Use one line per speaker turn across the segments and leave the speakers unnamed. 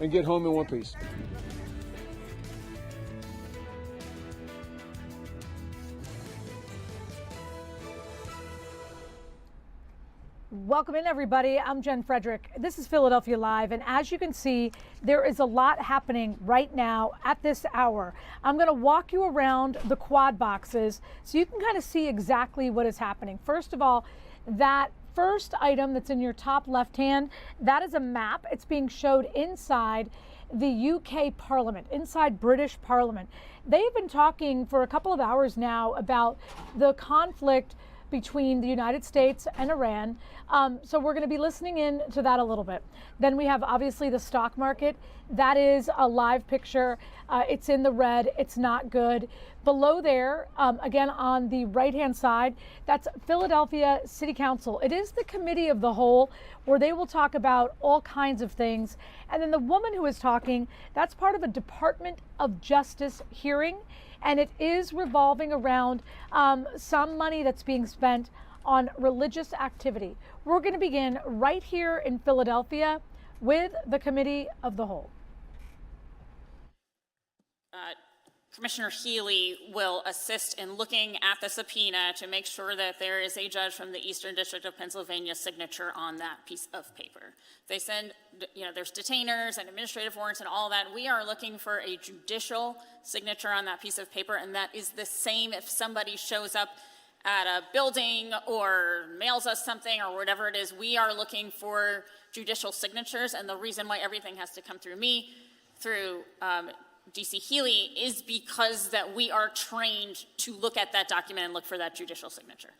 and get home in one piece.
Welcome in, everybody. I'm Jen Frederick. This is Philadelphia Live, and as you can see, there is a lot happening right now at this hour. I'm going to walk you around the quad boxes so you can kind of see exactly what is happening. First of all, that first item that's in your top left hand, that is a map. It's being showed inside the UK Parliament, inside British Parliament. They've been talking for a couple of hours now about the conflict between the United States and Iran. So we're going to be listening in to that a little bit. Then we have obviously the stock market. That is a live picture. It's in the red. It's not good. Below there, again on the right-hand side, that's Philadelphia City Council. It is the committee of the whole where they will talk about all kinds of things. And then the woman who is talking, that's part of a Department of Justice hearing. And it is revolving around some money that's being spent on religious activity. We're going to begin right here in Philadelphia with the Committee of the Whole.
Commissioner Healy will assist in looking at the subpoena to make sure that there is a judge from the Eastern District of Pennsylvania's signature on that piece of paper. They send, there's detainers and administrative warrants and all that. We are looking for a judicial signature on that piece of paper, and that is the same if somebody shows up at a building or mails us something or whatever it is. We are looking for judicial signatures, and the reason why everything has to come through me, through DC Healy, is because that we are trained to look at that document and look for that judicial signature.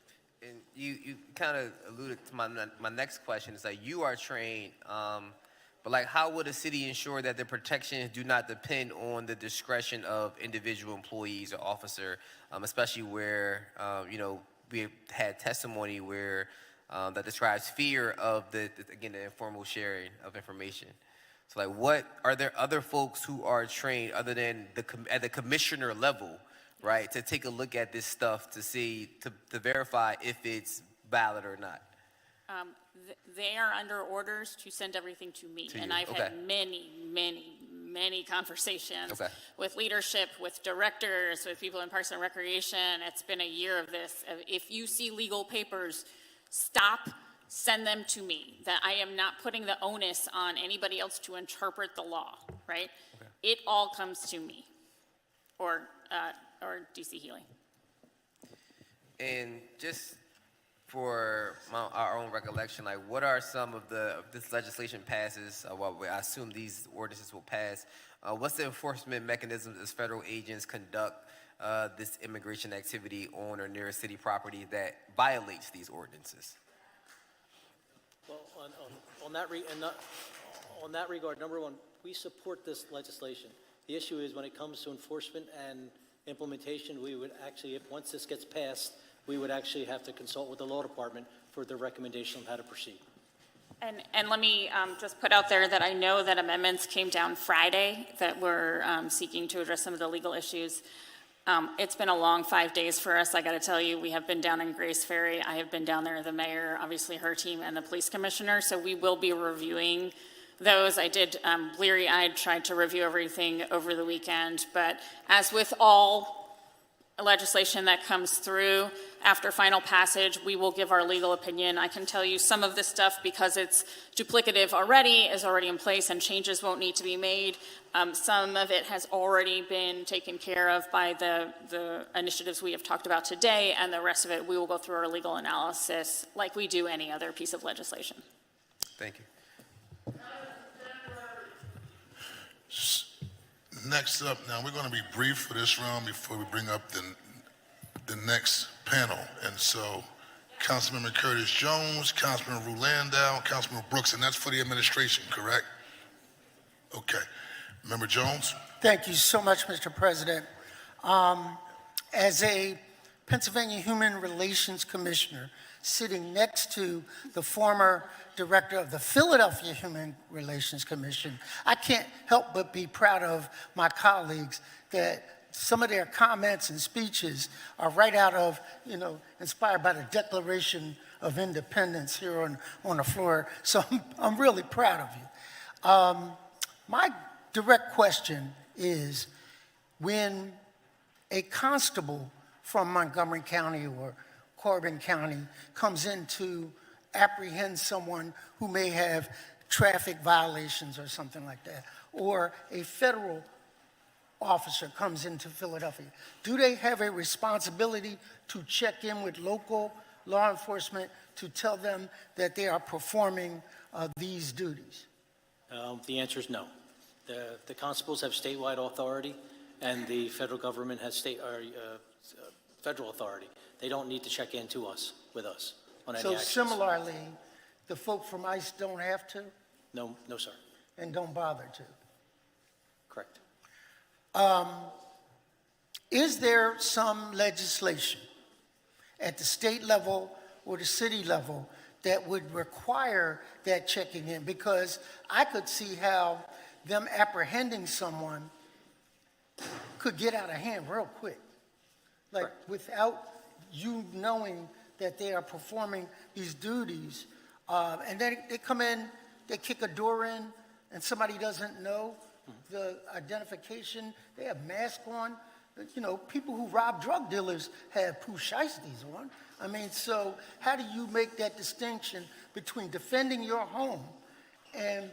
And you kind of alluded to my next question. Is like you are trained, but like how would a city ensure that the protections do not depend on the discretion of individual employees or officer, especially where we had testimony where that describes fear of the informal sharing of information. So like, what are there other folks who are trained other than at the commissioner level, right, to take a look at this stuff to see, to verify if it's valid or not?
They are under orders to send everything to me. And I've had many conversations with leadership, with directors, with people in Parks and Recreation. It's been a year of this. If you see legal papers, stop. Send them to me. That I am not putting the onus on anybody else to interpret the law, right? Okay. It all comes to me, or DC Healy.
And just for our own recollection, like what are some of this legislation passes? I assume these ordinances will pass. What's the enforcement mechanisms as federal agents conduct this immigration activity on or near a city property that violates these ordinances?
Well, on that regard, number one, we support this legislation. The issue is when it comes to enforcement and implementation, we would actually, once this gets passed, we would actually have to consult with the law department for their recommendation on how to proceed.
And let me just put out there that I know that amendments came down Friday that were seeking to address some of the legal issues. It's been a long 5 days for us. I got to tell you, we have been down in Grace Ferry. I have been down there, the mayor, obviously her team, and the police commissioner. So we will be reviewing those. I did bleary-eyed try to review everything over the weekend. But as with all legislation that comes through after final passage, we will give our legal opinion. I can tell you some of this stuff, because it's duplicative already, is already in place and changes won't need to be made. Some of it has already been taken care of by the initiatives we have talked about today, and the rest of it we will go through our legal analysis like we do any other piece of legislation.
Thank you.
Next up, now we're going to be brief for this round before we bring up the next panel. And so, Councilmember Curtis Jones, Councilmember Rulandau, Councilmember Brooks, and that's for the administration, correct? Okay. Member Jones?
Thank you so much, Mr. President. As a Pennsylvania Human Relations Commissioner, sitting next to the former director of the Philadelphia Human Relations Commission, I can't help but be proud of my colleagues that some of their comments and speeches are right out of, inspired by the Declaration of Independence here on the floor. So I'm really proud of you. My direct question is, when a constable from Montgomery County or Corbin County comes in to apprehend someone who may have traffic violations or something like that, or a federal officer comes into Philadelphia, do they have a responsibility to check in with local law enforcement to tell them that they are performing these duties?
The answer is no. The constables have statewide authority, and the federal government has federal authority. They don't need to check in to us, with us, on any
So
actions.
similarly, the folk from ICE don't have to
No, no, sir.
and don't bother to.
Correct.
Is there some legislation at the state level or the city level that would require that checking in? Because I could see how them apprehending someone could get out of hand real quick. Like,
Correct.
without you knowing that they are performing these duties, and then they come in, they kick a door in, and somebody doesn't know the identification, they have masks on. You know, people who rob drug dealers have poo shiesties on. I mean, so how do you make that distinction between defending your home and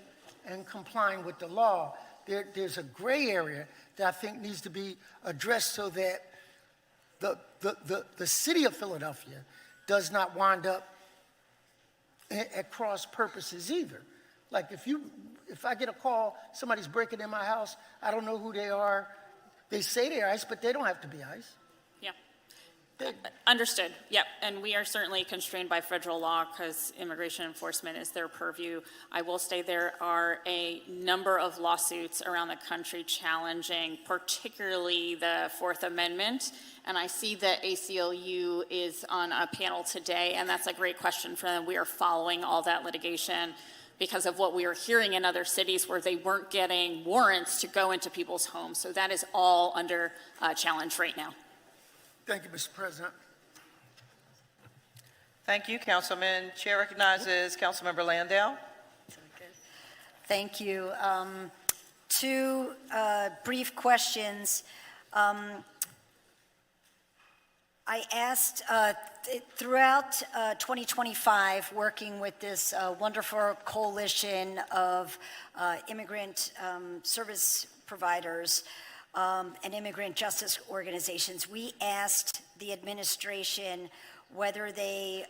complying with the law? There's a gray area that I think needs to be addressed so that the city of Philadelphia does not wind up at cross purposes either. Like if I get a call, somebody's breaking in my house, I don't know who they are. They say they're ICE, but they don't have to be ICE.
Yeah. Understood. Yep. And we are certainly constrained by federal law because immigration enforcement is their purview. I will say there are a number of lawsuits around the country challenging particularly the Fourth Amendment. And I see that ACLU is on a panel today, and that's a great question for them. We are following all that litigation because of what we are hearing in other cities where they weren't getting warrants to go into people's homes. So that is all under challenge right now.
Thank you, Mr. President.
Thank you, Councilman. Chair recognizes Councilmember Landau.
Thank you. Two brief questions. I asked throughout 2025, working with this wonderful coalition of immigrant service providers and immigrant justice organizations, we asked the administration whether they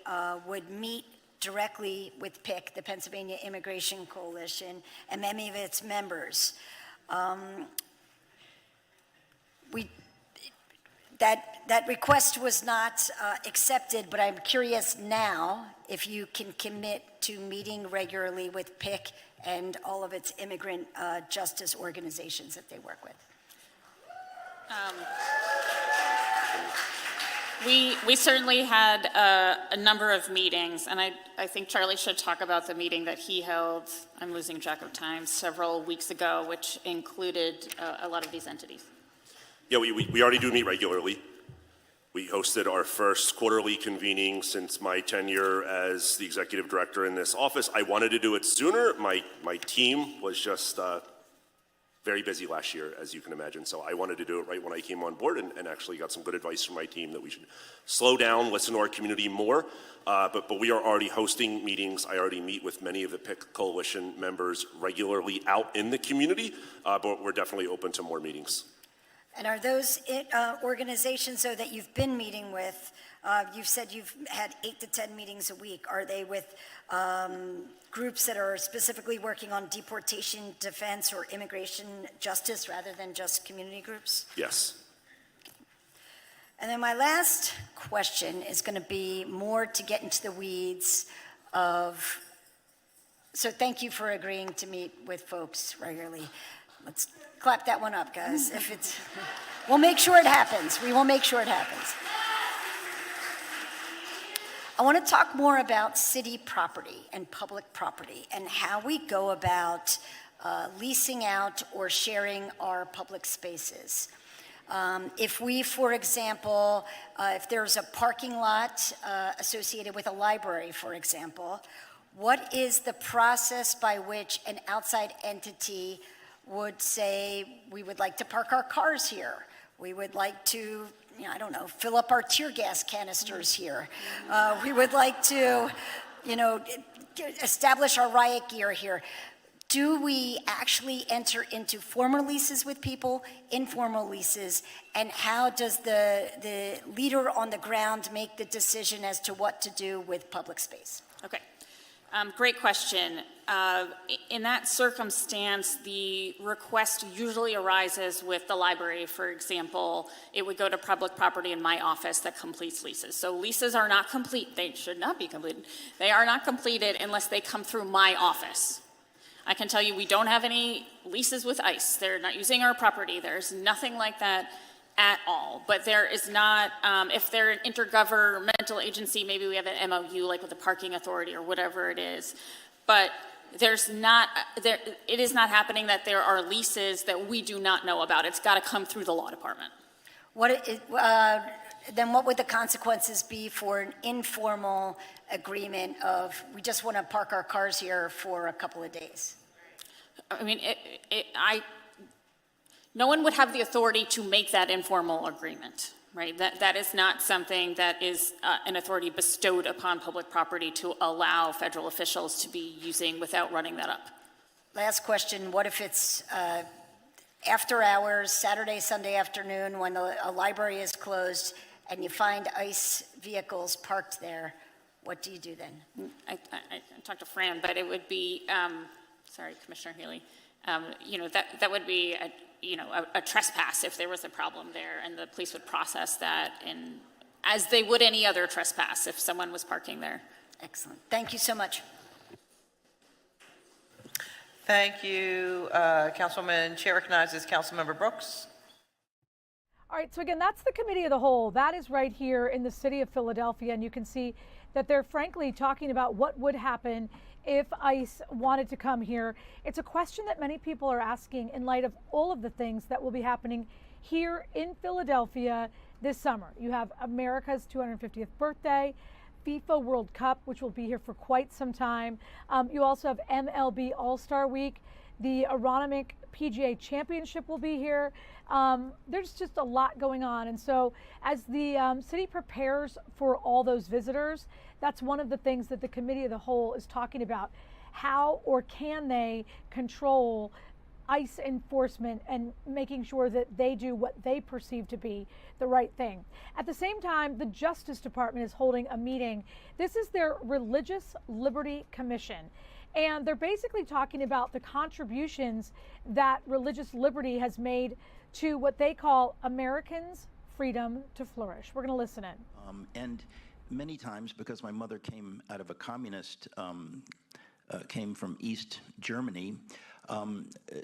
would meet directly with PIC, the Pennsylvania Immigration Coalition, and many of its members. That request was not accepted, but I'm curious now if you can commit to meeting regularly with PIC and all of its immigrant justice organizations that they work with.
We certainly had a number of meetings, and I think Charlie should talk about the meeting that he held, I'm losing track of time, several weeks ago, which included a lot of these entities.
Yeah, we already do meet regularly. We hosted our first quarterly convening since my tenure as the executive director in this office. I wanted to do it sooner. My team was just very busy last year, as you can imagine. So I wanted to do it right when I came on board and actually got some good advice from my team that we should slow down, listen to our community more. But we are already hosting meetings. I already meet with many of the PIC Coalition members regularly out in the community, but we're definitely open to more meetings.
And are those organizations, though, that you've been meeting with, you've said you've had 8 to 10 meetings a week. Are they with groups that are specifically working on deportation defense or immigration justice rather than just community groups?
Yes.
And then my last question is going to be more to get into the weeds of, so thank you for agreeing to meet with folks regularly. Let's clap that one up, guys. If it's, we'll make sure it happens. We will make sure it happens. I want to talk more about city property and public property and how we go about leasing out or sharing our public spaces. If we, for example, if there's a parking lot associated with a library, for example, what is the process by which an outside entity would say, we would like to park our cars here. We would like to, I don't know, fill up our tear gas canisters here. We would like to, establish our riot gear here. Do we actually enter into formal leases with people, informal leases, and how does the leader on the ground make the decision as to what to do with public space?
Okay. Great question. In that circumstance, the request usually arises with the library. For example, it would go to public property in my office that completes leases. So leases are not complete. They should not be completed. They are not completed unless they come through my office. I can tell you we don't have any leases with ICE. They're not using our property. There's nothing like that at all. But there is not, if they're an intergovernmental agency, maybe we have an MOU like with the parking authority or whatever it is. But there's not, it is not happening that there are leases that we do not know about. It's got to come through the law department.
Then what would the consequences be for an informal agreement of, we just want to park our cars here for a couple of days?
I mean, no one would have the authority to make that informal agreement, right? That is not something that is an authority bestowed upon public property to allow federal officials to be using without running that up.
Last question, what if it's after hours, Saturday, Sunday afternoon, when a library is closed, and you find ICE vehicles parked there? What do you do then?
I talked to Fran, but it would be, sorry, Commissioner Healy, that would be a trespass if there was a problem there, and the police would process that as they would any other trespass if someone was parking there.
Excellent. Thank you so much.
Thank you, Councilwoman. Chair recognizes Councilmember Brooks.
All right, so again, that's the committee of the whole. That is right here in the city of Philadelphia, and you can see that they're frankly talking about what would happen if ICE wanted to come here. It's a question that many people are asking in light of all of the things that will be happening here in Philadelphia this summer. You have America's 250th birthday, FIFA World Cup, which will be here for quite some time. You also have MLB All-Star Week. The Aronimink PGA Championship will be here. There's just a lot going on. And so as the city prepares for all those visitors, that's one of the things that the committee of the whole is talking about. How or can they control ICE enforcement and making sure that they do what they perceive to be the right thing. At the same time, the Justice Department is holding a meeting. This is their Religious Liberty Commission. And they're basically talking about the contributions that religious liberty has made to what they call Americans' freedom to flourish. We're going to listen in.
And many times, because my mother came out of a communist, came from East Germany,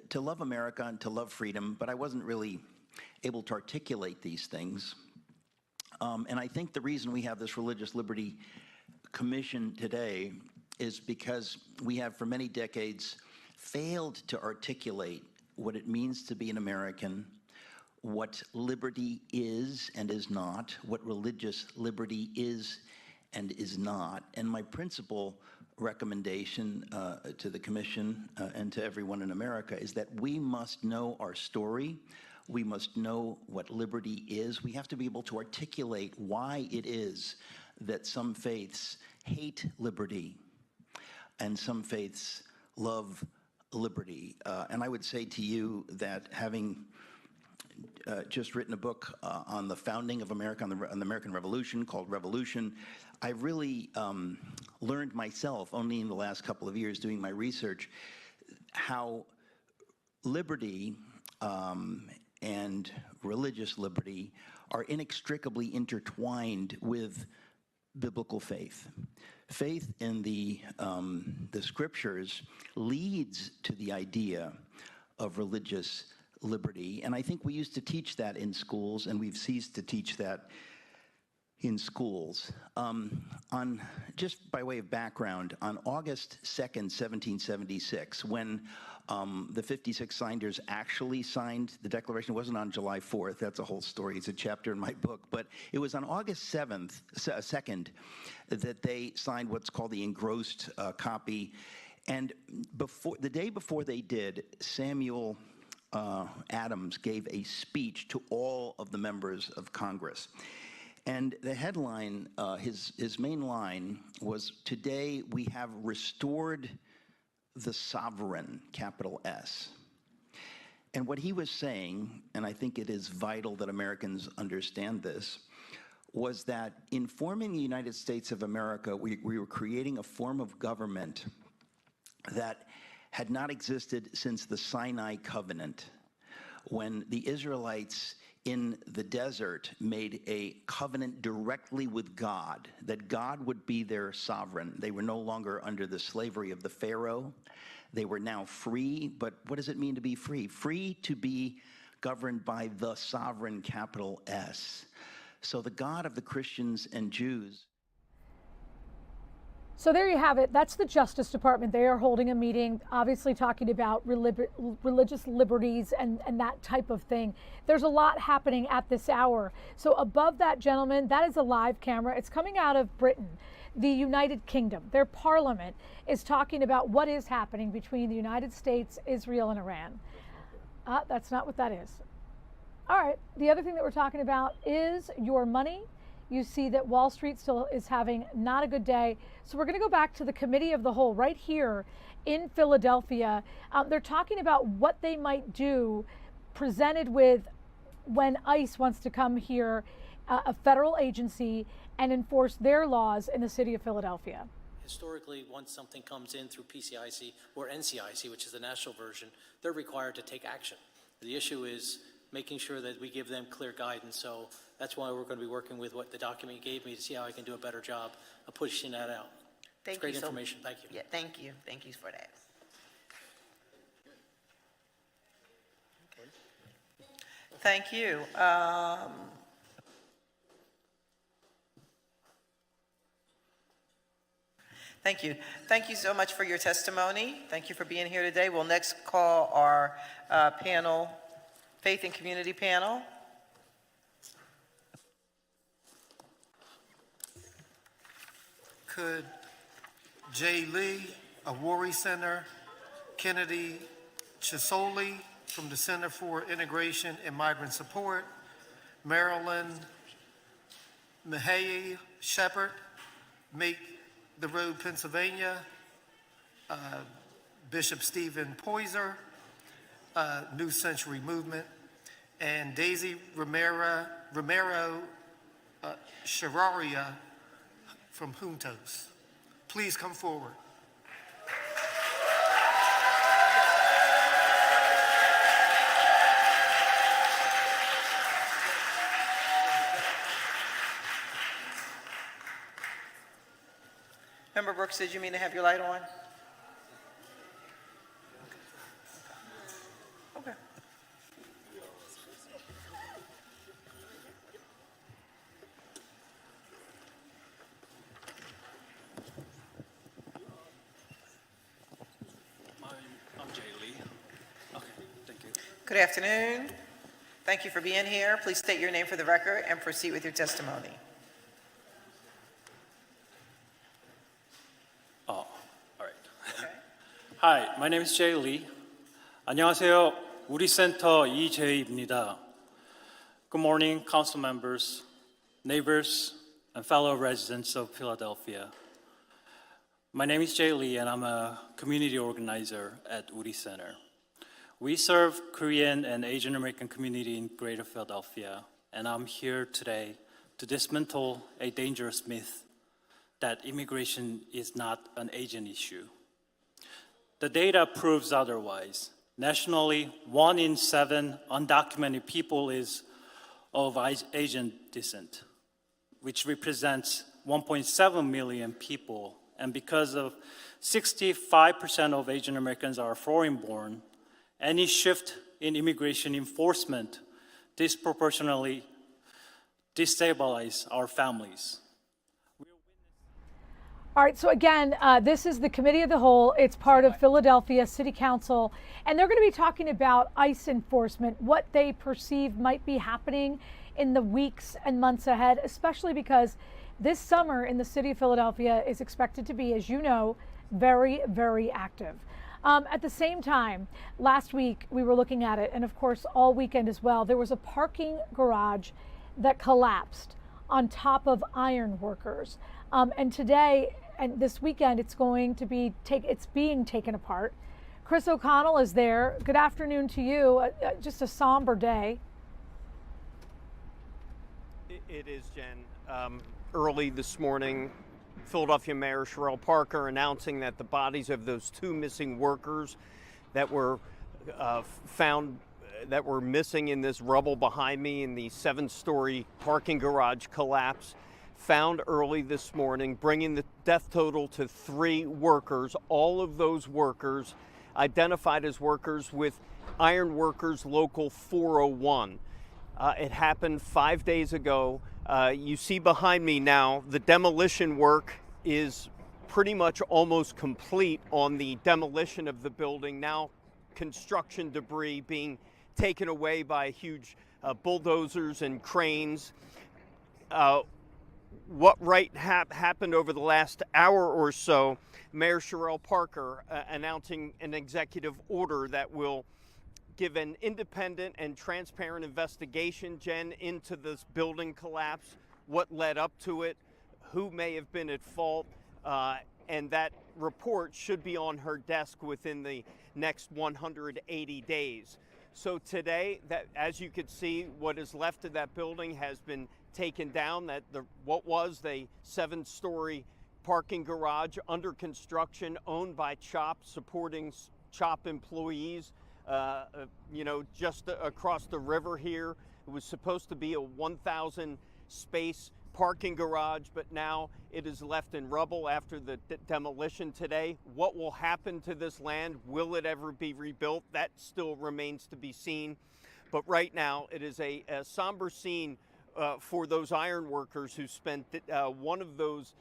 to love America and to love freedom, but I wasn't really able to articulate these things. And I think the reason we have this Religious Liberty Commission today is because we have for many decades failed to articulate what it means to be an American, what liberty is and is not, what religious liberty is and is not. And my principal recommendation to the Commission and to everyone in America is that we must know our story. We must know what liberty is. We have to be able to articulate why it is that some faiths hate liberty and some faiths love liberty. And I would say to you that having just written a book on the founding of America, on the American Revolution, called Revolution, I really learned myself, only in the last couple of years doing my research, how liberty and religious liberty are inextricably intertwined with biblical faith. Faith in the scriptures leads to the idea of religious liberty, and I think we used to teach that in schools, and we've ceased to teach that in schools. Just by way of background, on August 2nd, 1776, when the 56 signers actually signed the Declaration, it wasn't on July 4th, that's a whole story, it's a chapter in my book, but it was on August 2nd that they signed what's called the engrossed copy, And the day before they did, Samuel Adams gave a speech to all of the members of Congress. And the headline, his main line was, "Today we have restored the sovereign," capital S. And what he was saying, and I think it is vital that Americans understand this, was that in forming the United States of America, we were creating a form of government that had not existed since the Sinai Covenant, when the Israelites in the desert made a covenant directly with God, that God would be their sovereign. They were no longer under the slavery of the Pharaoh. They were now free, but what does it mean to be free? Free to be governed by the sovereign, capital S. So the God of the Christians and Jews.
So there you have it. That's the Justice Department. They are holding a meeting, obviously talking about religious liberties and that type of thing. There's a lot happening at this hour. So above that, gentlemen, that is a live camera. It's coming out of Britain, the United Kingdom. Their parliament is talking about what is happening between the United States, Israel, and Iran. That's not what that is. All right. The other thing that we're talking about is your money. You see that Wall Street still is having not a good day. So we're going to go back to the Committee of the Whole right here in Philadelphia. They're talking about what they might do, presented with when ICE wants to come here, a federal agency, and enforce their laws in the city of Philadelphia.
Historically, once something comes in through PCIC or NCIC, which is the national version, they're required to take action. The issue is making sure that we give them clear guidance. So that's why we're going to be working with what the document gave me to see how I can do a better job of pushing that out.
Thank
It's great
you
information. Thank you.
Yeah, thank you. Thank you for that. Thank you. Thank you. Thank you so much for your testimony. Thank you for being here today. We'll next call our panel, Faith and Community panel.
Could Jay Lee of Worry Center, Kennedy Chisoli from the Center for Integration and Migrant Support, Marilyn Mihai Shepherd, Make the Road, Pennsylvania, Bishop Stephen Poyser, New Century Movement, and Daisy Romero Shararia from Juntos. Please come forward.
Member Brooks, did you mean to have your light on? Okay.
I'm Jay Lee. Okay, thank you.
Good afternoon. Thank you for being here. Please state your name for the record and proceed with your testimony.
Oh, all right. Hi, my name is Jay Lee. 안녕하세요. 우리 센터 이재희입니다. Good morning, council members, neighbors, and fellow residents of Philadelphia. My name is Jay Lee, and I'm a community organizer at Uri Center. We serve Korean and Asian American community in Greater Philadelphia, and I'm here today to dismantle a dangerous myth that immigration is not an Asian issue. The data proves otherwise. Nationally, 1 in 7 undocumented people is of Asian descent, which represents 1.7 million people. And because of 65% of Asian Americans are foreign-born, any shift in immigration enforcement disproportionately destabilize our families.
All right, so again, this is the Committee of the Whole. It's part of Philadelphia City Council, and they're going to be talking about ICE enforcement, what they perceive might be happening in the weeks and months ahead, especially because this summer in the city of Philadelphia is expected to be, as you know, very, very active. At the same time, last week we were looking at it, and of course all weekend as well, there was a parking garage that collapsed on top of iron workers. And today and this weekend it's going to be it's being taken apart. Chris O'Connell is there. Good afternoon to you. Just a somber day.
It is, Jen. Early this morning, Philadelphia Mayor Sherrell Parker announcing that the bodies of those 2 missing workers that were found that were missing in this rubble behind me in the 7-story parking garage collapse, found early this morning, bringing the death total to 3 workers. All of those workers identified as workers with Iron Workers Local 401. It happened 5 days ago. You see behind me now, the demolition work is pretty much almost complete on the demolition of the building. Now construction debris being taken away by huge bulldozers and cranes. What happened over the last hour or so, Mayor Sherrell Parker announcing an executive order that will give an independent and transparent investigation, Jen, into this building collapse, what led up to it, who may have been at fault, and that report should be on her desk within the next 180 days. So today, that, as you could see, what is left of that building has been taken down. That what was the 7-story parking garage under construction, owned by CHOP, supporting CHOP employees, just across the river here. It was supposed to be a 1,000 space parking garage, but now it is left in rubble after the demolition today. What will happen to this land? Will it ever be rebuilt? That still remains to be seen. But right now, it is a somber scene for those iron workers who spent, one of those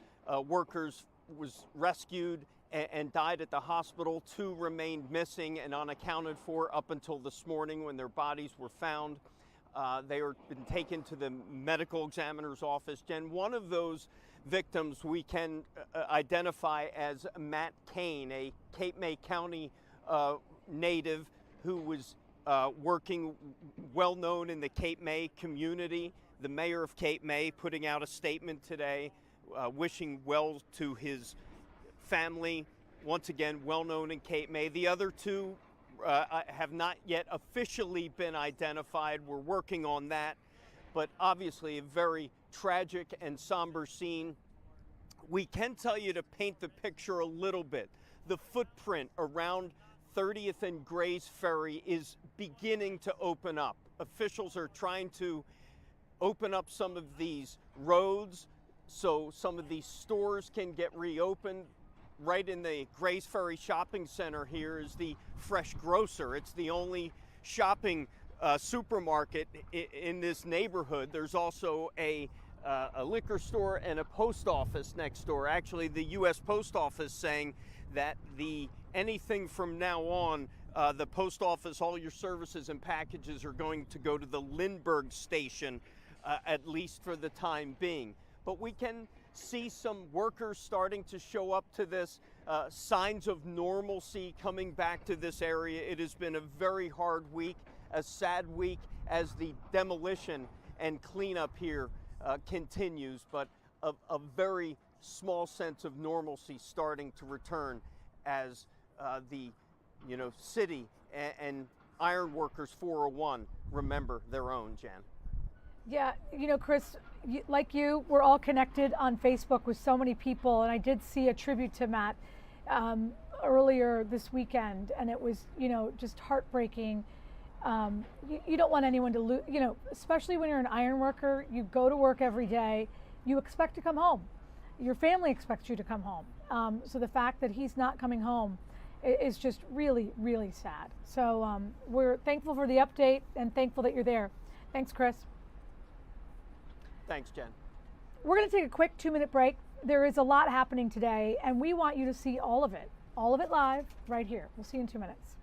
workers was rescued and died at the hospital. 2 remained missing and unaccounted for up until this morning when their bodies were found. They are been taken to the medical examiner's office. Jen, one of those victims we can identify as Matt Kane, a Cape May County native who was working, well known in the Cape May community. The mayor of Cape May putting out a statement today, wishing well to his family, once again well known in Cape May. The other 2 have not yet officially been identified. We're working on that, but obviously a very tragic and somber scene. We can tell you, to paint the picture a little bit, the footprint around 30th and Grays Ferry is beginning to open up. Officials are trying to open up some of these roads so some of these stores can get reopened. Right in the Grays Ferry Shopping Center here is the Fresh Grocer. It's the only shopping supermarket in this neighborhood. There's also a liquor store and a post office next door. Actually, the U.S. Post Office saying that anything from now on, the post office, all your services and packages are going to go to the Lindbergh station, at least for the time being. But we can see some workers starting to show up to this, signs of normalcy coming back to this area. It has been a very hard week, a sad week as the demolition and cleanup here continues, but a very small sense of normalcy starting to return as the city and Iron Workers 401 remember their own, Jan.
Yeah, Chris, like you, we're all connected on Facebook with so many people, and I did see a tribute to Matt earlier this weekend, and it was, just heartbreaking. You don't want anyone to lose, especially when you're an iron worker. You go to work every day, you expect to come home. Your family expects you to come home. So the fact that he's not coming home is just really, really sad. So we're thankful for the update and thankful that you're there. Thanks, Chris.
Thanks, Jen.
We're going to take a quick 2-minute break. There is a lot happening today, and we want you to see all of it live right here. We'll see you in 2 minutes.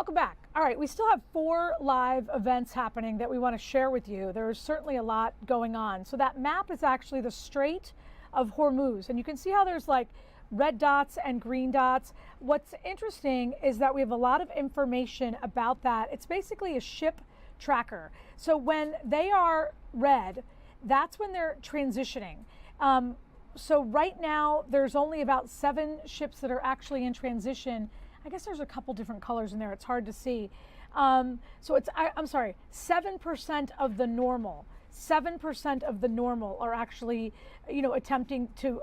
welcome back. All right, we still have 4 live events happening that we want to share with you. There's certainly a lot going on. So that map is actually the Strait of Hormuz, and you can see how there's like red dots and green dots. What's interesting is that we have a lot of information about that. It's basically a ship tracker. So when they are red, that's when they're transitioning. So right now, there's only about 7 ships that are actually in transition. I guess there's a couple different colors in there. It's hard to see. So it's, I'm sorry, 7% of the normal. 7% of the normal are actually, attempting to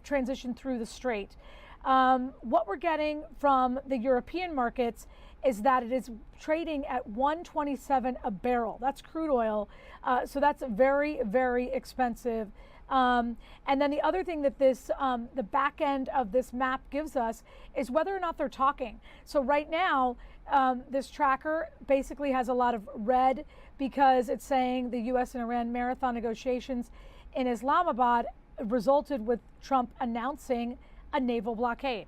transition through the strait. What we're getting from the European markets is that it is trading at $127 a barrel. That's crude oil. So that's very, very expensive. And then the other thing that this, the back end of this map gives us is whether or not they're talking. So right now, this tracker basically has a lot of red because it's saying the U.S. and Iran marathon negotiations in Islamabad resulted with Trump announcing a naval blockade.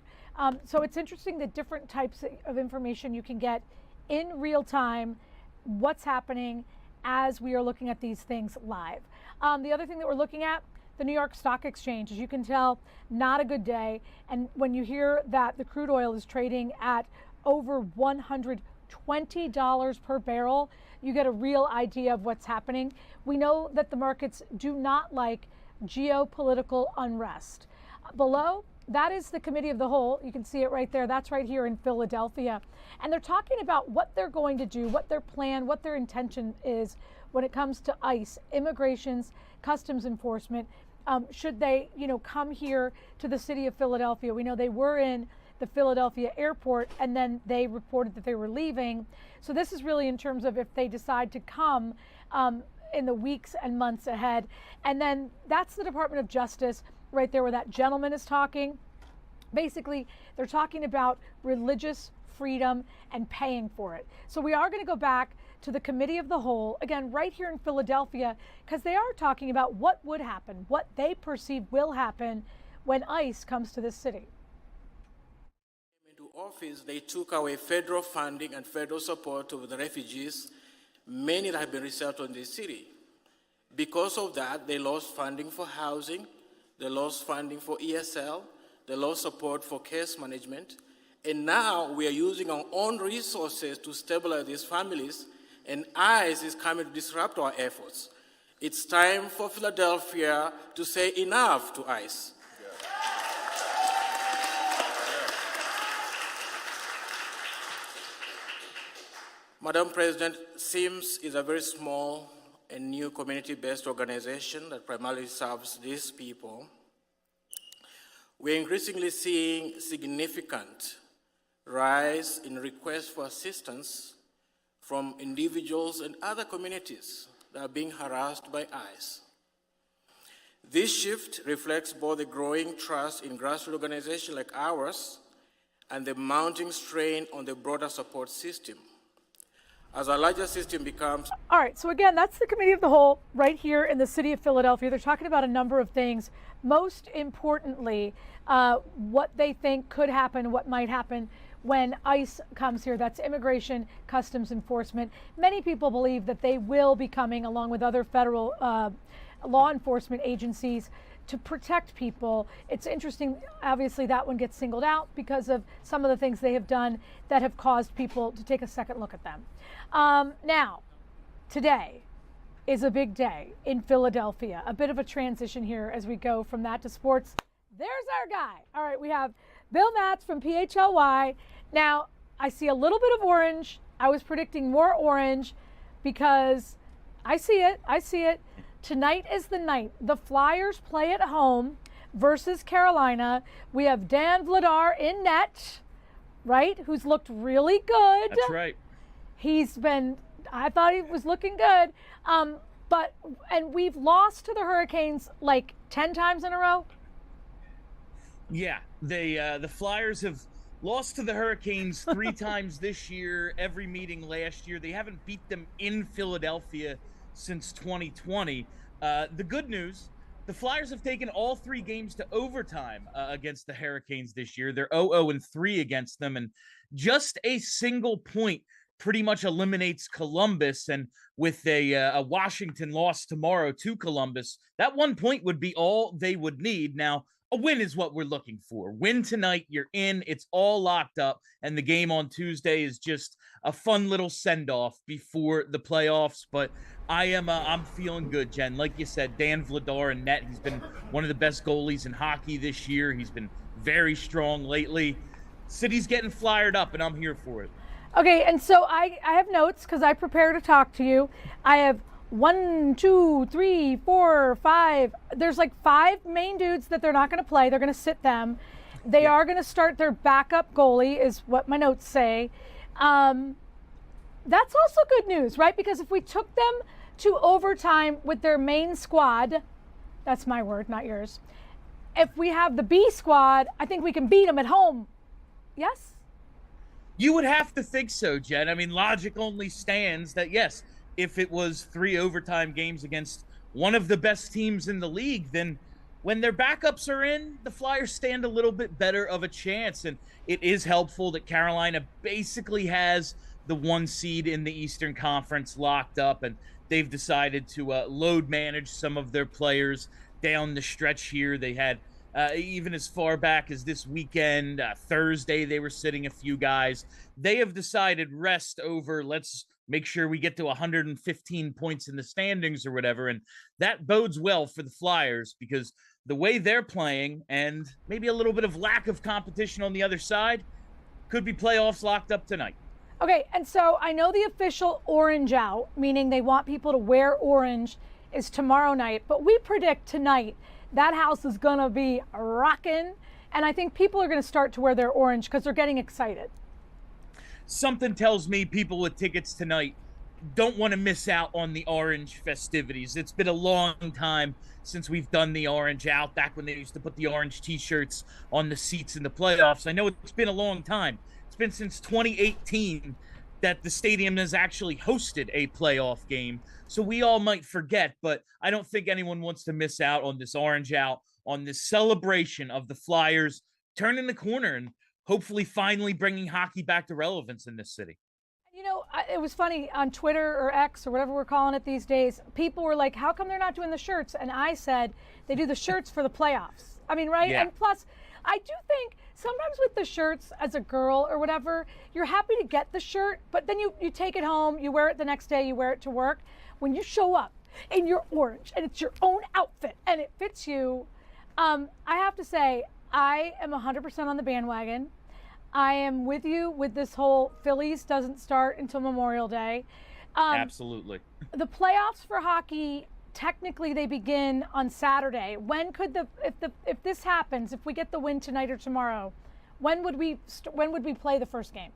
So it's interesting the different types of information you can get in real time, what's happening as we are looking at these things live. The other thing that we're looking at, the New York Stock Exchange, as you can tell, not a good day. And when you hear that the crude oil is trading at over $120 per barrel, you get a real idea of what's happening. We know that the markets do not like geopolitical unrest. Below, that is the Committee of the Whole. You can see it right there. That's right here in Philadelphia. And they're talking about what they're going to do, what their plan, what their intention is when it comes to ICE, immigrations, customs enforcement. Should they, come here to the city of Philadelphia? We know they were in the Philadelphia airport and then they reported that they were leaving. So this is really in terms of if they decide to come in the weeks and months ahead. And then that's the Department of Justice right there where that gentleman is talking. Basically, they're talking about religious freedom and paying for it. So we are going to go back to the Committee of the Whole, again, right here in Philadelphia, because they are talking about what would happen, what they perceive will happen when ICE comes to this city.
Into office, they took away federal funding and federal support to the refugees, many that have been resettled in this city. Because of that, they lost funding for housing, they lost funding for ESL, they lost support for case management, and now we are using our own resources to stabilize these families, and ICE is coming to disrupt our efforts. It's time for Philadelphia to say enough to ICE. Madam President, SIMS is a very small and new community-based organization that primarily serves these people. We're increasingly seeing significant rise in requests for assistance from individuals and other communities that are being harassed by ICE. This shift reflects both the growing trust in grassroots organizations like ours and the mounting strain on the broader support system. As our larger system becomes...
All right, so again, that's the Committee of the Whole right here in the city of Philadelphia. They're talking about a number of things. Most importantly, what they think could happen, what might happen when ICE comes here. That's Immigration Customs Enforcement. Many people believe that they will be coming along with other federal law enforcement agencies to protect people. It's interesting, obviously that one gets singled out because of some of the things they have done that have caused people to take a second look at them. Now, today is a big day in Philadelphia. A bit of a transition here as we go from that to sports. There's our guy. All right, we have Bill Matz from PHLY. Now, I see a little bit of orange. I was predicting more orange because I see it. Tonight is the night. The Flyers play at home versus Carolina. We have Dan Vladar in net, right, who's looked really good.
That's right.
I thought he was looking good. And we've lost to the Hurricanes like 10 times in a row.
Yeah, the Flyers have lost to the Hurricanes 3 times this year, every meeting last year. They haven't beat them in Philadelphia since 2020. The good news the Flyers have taken all 3 games to overtime against the Hurricanes this year. They're 0-3 against them, and just a single point pretty much eliminates Columbus. And with a Washington loss tomorrow to Columbus, that 1 point would be all they would need. Now, a win is what we're looking for. Win tonight, you're in. It's all locked up, and the game on Tuesday is just a fun little send-off before the playoffs. But I'm feeling good, Jen. Like you said, Dan Vladar in net. He's been one of the best goalies in hockey this year. He's been very strong lately. City's getting fired up, and I'm here for it.
Okay, and so I have notes because I prepare to talk to you. I have 1, 2, 3, 4, 5. There's like 5 main dudes that they're not going to play. They're going to sit them. They are going to start their backup goalie, is what my notes say. That's also good news, right? Because if we took them to overtime with their main squad, that's my word, not yours. If we have the B squad, I think we can beat them at home. Yes?
You would have to think so, Jen. I mean, logic only stands that, yes, if it was 3 overtime games against one of the best teams in the league, then when their backups are in, the Flyers stand a little bit better of a chance. And it is helpful that Carolina basically has the 1 seed in the Eastern Conference locked up, and they've decided to load manage some of their players down the stretch here. They had even as far back as this weekend, Thursday, they were sitting a few guys. They have decided rest over, let's make sure we get to 115 points in the standings or whatever. And that bodes well for the Flyers because the way they're playing and maybe a little bit of lack of competition on the other side could be playoffs locked up tonight.
Okay, and so I know the official orange out, meaning they want people to wear orange, is tomorrow night, but we predict tonight that house is going to be rocking, and I think people are going to start to wear their orange because they're getting excited.
Something tells me people with tickets tonight don't want to miss out on the orange festivities. It's been a long time since we've done the orange out, back when they used to put the orange T-shirts on the seats in the playoffs. I know it's been a long time. It's been since 2018 that the stadium has actually hosted a playoff game. So we all might forget, but I don't think anyone wants to miss out on this orange out, on this celebration of the Flyers turning the corner and hopefully finally bringing hockey back to relevance in this city.
You know, it was funny on Twitter or X or whatever we're calling it these days. People were like, how come they're not doing the shirts? And I said, they do the shirts for the playoffs. I mean, right?
Yeah.
And plus, I do think sometimes with the shirts as a girl or whatever, you're happy to get the shirt, but then you take it home, you wear it the next day, you wear it to work. When you show up in your orange and it's your own outfit and it fits you, I have to say, I am 100% on the bandwagon. I am with you with this whole Phillies doesn't start until Memorial Day.
Absolutely.
The playoffs for hockey, technically they begin on Saturday. When could if this happens, if we get the win tonight or tomorrow, when would we play the first game?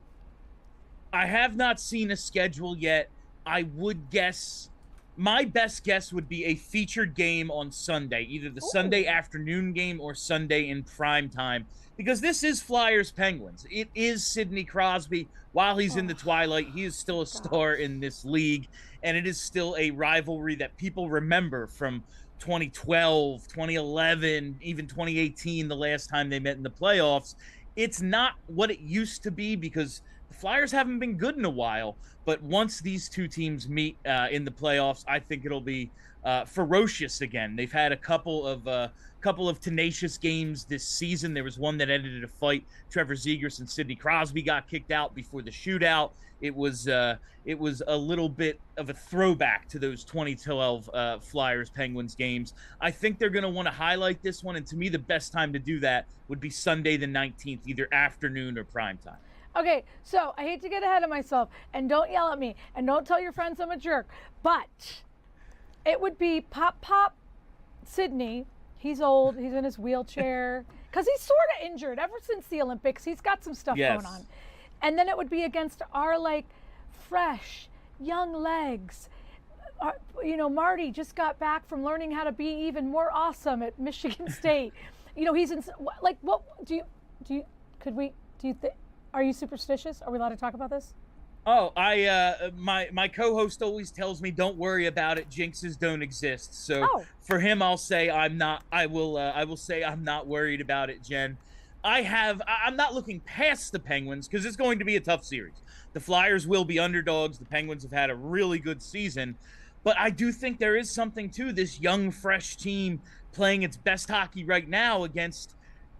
I have not seen a schedule yet. I would guess, my best guess would be a featured game on Sunday, either the Sunday afternoon game or Sunday in prime time, because this is Flyers Penguins. It is Sidney Crosby. While he's in the twilight, he is still a star in this league, and it is still a rivalry that people remember from 2012, 2011, even 2018, the last time they met in the playoffs. It's not what it used to be because the Flyers haven't been good in a while, but once these two teams meet in the playoffs, I think it'll be ferocious again. They've had a couple of tenacious games this season. There was one that ended in a fight. Trevor Zegras and Sidney Crosby got kicked out before the shootout. It was a little bit of a throwback to those 2012 Flyers Penguins games. I think they're going to want to highlight this one, and to me, the best time to do that would be Sunday the 19th, either afternoon or primetime.
Okay, so I hate to get ahead of myself, and don't yell at me, and don't tell your friends I'm a jerk, but it would be Pop Sidney. He's old, he's in his wheelchair, because he's sort of injured ever since the Olympics. He's got some stuff going on. And then it would be against our, like, fresh, young legs. You know, Marty just got back from learning how to be even more awesome at Michigan State. You know, he's in, like, what, are you superstitious? Are we allowed to talk about this?
Oh, my co-host always tells me don't worry about it. Jinxes don't exist. So for him, I'll say I'm not. I will say I'm not worried about it, Jen. I'm not looking past the Penguins because it's going to be a tough series. The Flyers will be underdogs. The Penguins have had a really good season, but I do think there is something to this young, fresh team playing its best hockey right now against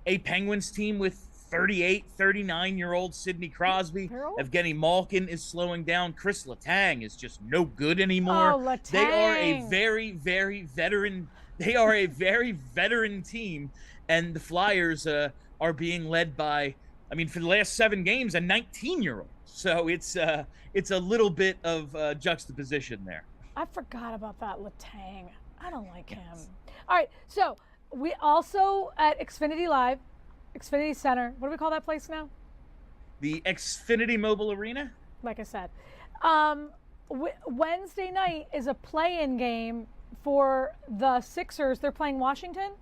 a Penguins team with 38, 39-year-old Sidney Crosby. Evgeny Malkin is slowing down. Chris Letang is just no good anymore.
Oh, Letang.
They are a very, very veteran. They are a very veteran team, and the Flyers are being led by, I mean, for the last 7 games, a 19-year-old. So it's a little bit of juxtaposition there.
I forgot about that Letang. I don't like him. All right, so we also at Xfinity Live, Xfinity Center. What do we call that place now?
The Xfinity Mobile Arena?
Like I said. Wednesday night is a play-in game for the Sixers. They're playing Washington?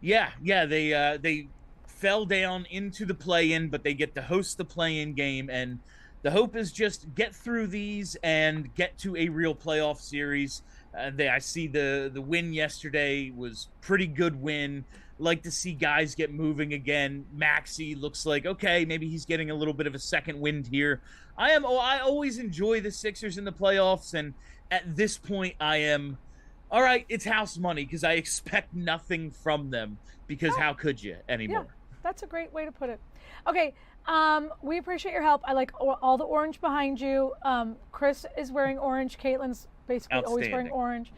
Yeah, they fell down into the play-in, but they get to host the play-in game, and the hope is just get through these and get to a real playoff series. I see the win yesterday was pretty good win. Like to see guys get moving again. Maxey looks like, okay, maybe he's getting a little bit of a second wind here. I always enjoy the Sixers in the playoffs, and at this point I am, all right, it's house money because I expect nothing from them because how could you anymore?
Yeah, that's a great way to put it. Okay, we appreciate your help. I like all the orange behind you. Chris is wearing orange. Caitlin's basically always wearing orange.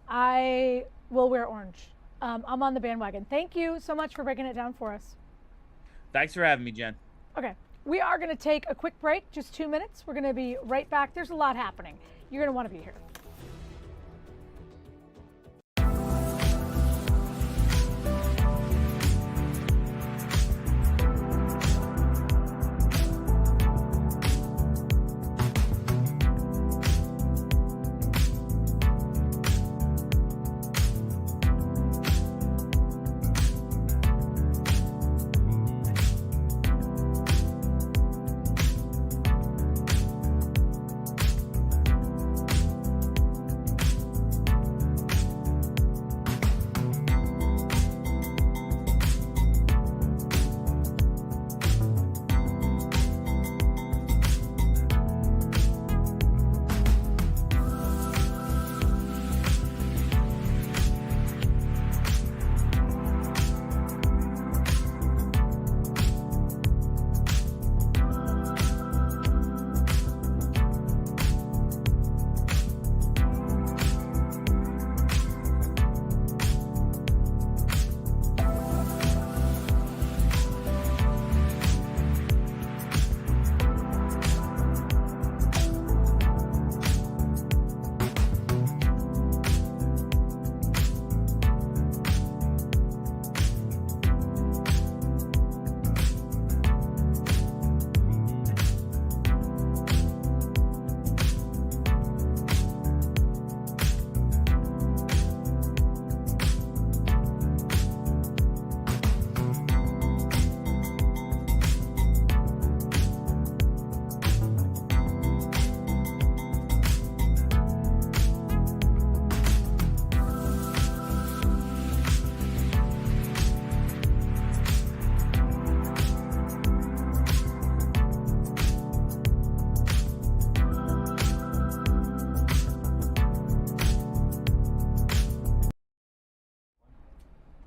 I will wear orange. I'm on the bandwagon. Thank you so much for breaking it down for us.
Thanks for having me, Jen.
Okay, we are going to take a quick break, just 2 minutes. We're going to be right back. There's a lot happening. You're going to want to be here.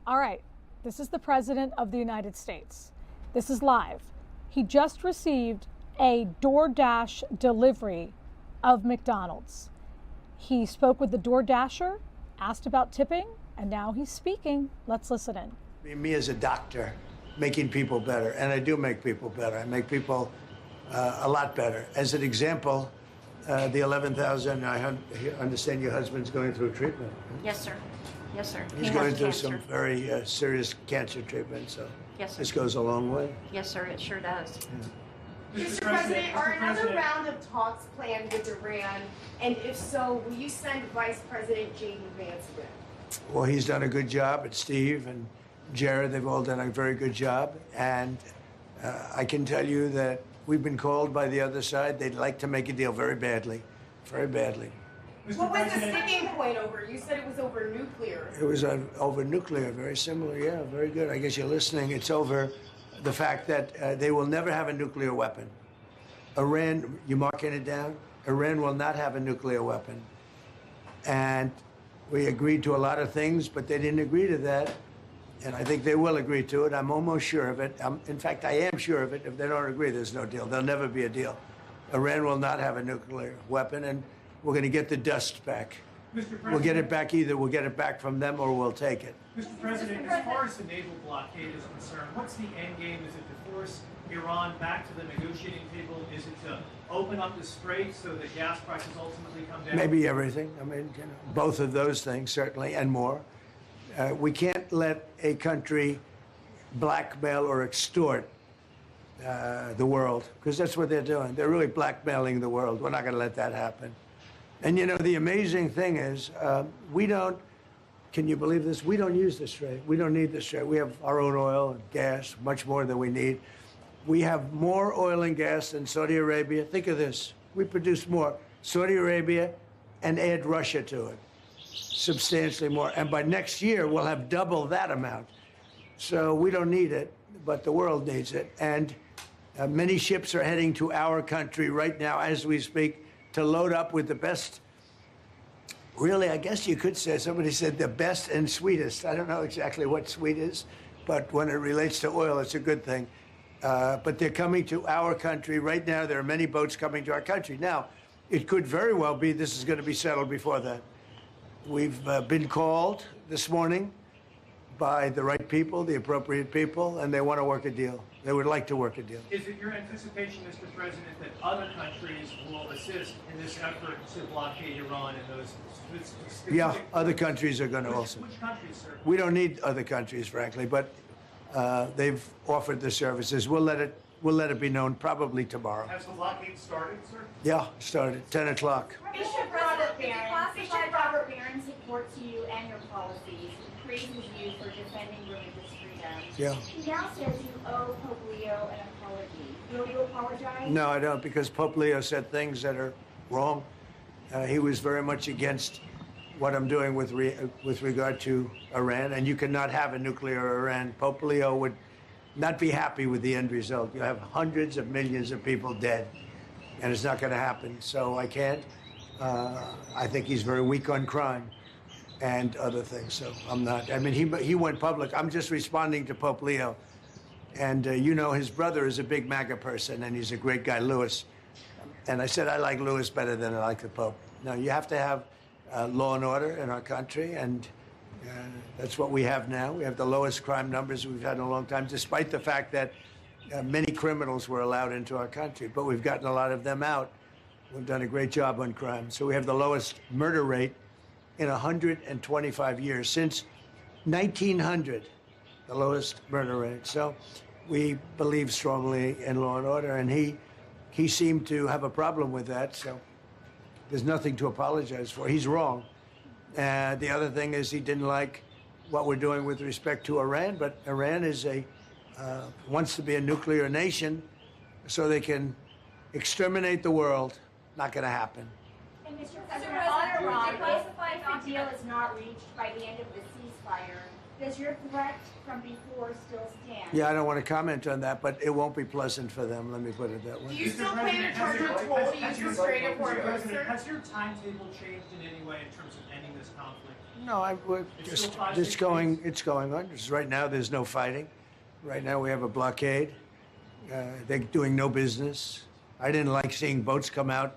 All right, this is the President of the United States. This is live. He just received a DoorDash delivery of McDonald's. He spoke with the DoorDasher, asked about tipping, and now he's speaking. Let's listen in.
Me as a doctor, making people better, and I do make people better. I make people a lot better. As an example, the 11,000, I understand your husband's going through treatment.
Yes, sir. Yes, sir.
He's going through some very serious cancer treatment, so
yes, sir.
This goes a long way.
Yes, sir, it sure does.
Yeah.
Mr. President, are another round of talks planned with Iran? And if so, will you send Vice President J.D. Vance with?
Well, he's done a good job, and Steve and Jared, they've all done a very good job. And I can tell you that we've been called by the other side. They'd like to make a deal very badly, very badly.
What was the sticking point over? You said it was over nuclear.
It was over nuclear, very similar. Yeah, very good. I guess you're listening. It's over the fact that they will never have a nuclear weapon. Iran, you marking it down? Iran will not have a nuclear weapon. And we agreed to a lot of things, but they didn't agree to that. And I think they will agree to it. I'm almost sure of it. In fact, I am sure of it. If they don't agree, there's no deal. There'll never be a deal. Iran will not have a nuclear weapon, and we're going to get the dust back. We'll get it back either. We'll get it back from them or we'll take it.
Mr. President, as far as the naval blockade is concerned, what's the end game? Is it to force Iran back to the negotiating table? Is it to open up the strait so that gas prices ultimately come down?
Maybe everything. I mean, both of those things, certainly, and more. We can't let a country blackmail or extort the world, because that's what they're doing. They're really blackmailing the world. We're not going to let that happen. And the amazing thing is, we don't, can you believe this? We don't use the strait. We don't need the strait. We have our own oil and gas, much more than we need. We have more oil and gas than Saudi Arabia. Think of this. We produce more. Saudi Arabia, and add Russia to it. Substantially more. And by next year, we'll have double that amount. So we don't need it, but the world needs it. And many ships are heading to our country right now as we speak to load up with the best. Really, I guess you could say, somebody said the best and sweetest. I don't know exactly what sweet is, but when it relates to oil, it's a good thing. But they're coming to our country right now. There are many boats coming to our country. Now, it could very well be this is going to be settled before that. We've been called this morning by the right people, the appropriate people, and they want to work a deal. They would like to work a deal.
Is it your anticipation, Mr. President, that other countries will assist in this effort to blockade Iran and those specific...
Yeah, other countries are going to also.
Which countries, sir?
We don't need other countries, frankly, but they've offered the services. We'll let it be known probably tomorrow.
Has the blockade started, sir?
Yeah, started 10 o'clock.
Bishop Robert Barron supports you and your policies and praises you for defending religious freedom.
Yeah.
He now says you owe Pope Leo an apology. Will you apologize?
No, I don't, because Pope Leo said things that are wrong. He was very much against what I'm doing with regard to Iran, and you cannot have a nuclear Iran. Pope Leo would not be happy with the end result. You have hundreds of millions of people dead, and it's not going to happen. So I can't. I think he's very weak on crime and other things. So I'm not. I mean, he went public. I'm just responding to Pope Leo. And his brother is a big MAGA person, and he's a great guy, Louis. And I said I like Louis better than I like the Pope. Now, you have to have law and order in our country, and that's what we have now. We have the lowest crime numbers we've had in a long time, despite the fact that many criminals were allowed into our country. But we've gotten a lot of them out. We've done a great job on crime. So we have the lowest murder rate in 125 years. Since 1900, the lowest murder rate. So we believe strongly in law and order, and he seemed to have a problem with that. So there's nothing to apologize for. He's wrong. The other thing is he didn't like what we're doing with respect to Iran, but Iran is wants to be a nuclear nation so they can exterminate the world. Not going to happen.
And Mr. President, on Iran, if the deal is not reached by the end of the ceasefire, does your threat from before still stand?
Yeah, I don't want to comment on that, but it won't be pleasant for them. Let me put it that way.
Do you still plan to charge a toll to use restraining order, sir?
Has your timetable changed in any way in terms of ending this conflict?
No, we're it's going on. Just right now, there's no fighting. Right now, we have a blockade. They're doing no business. I didn't like seeing boats come out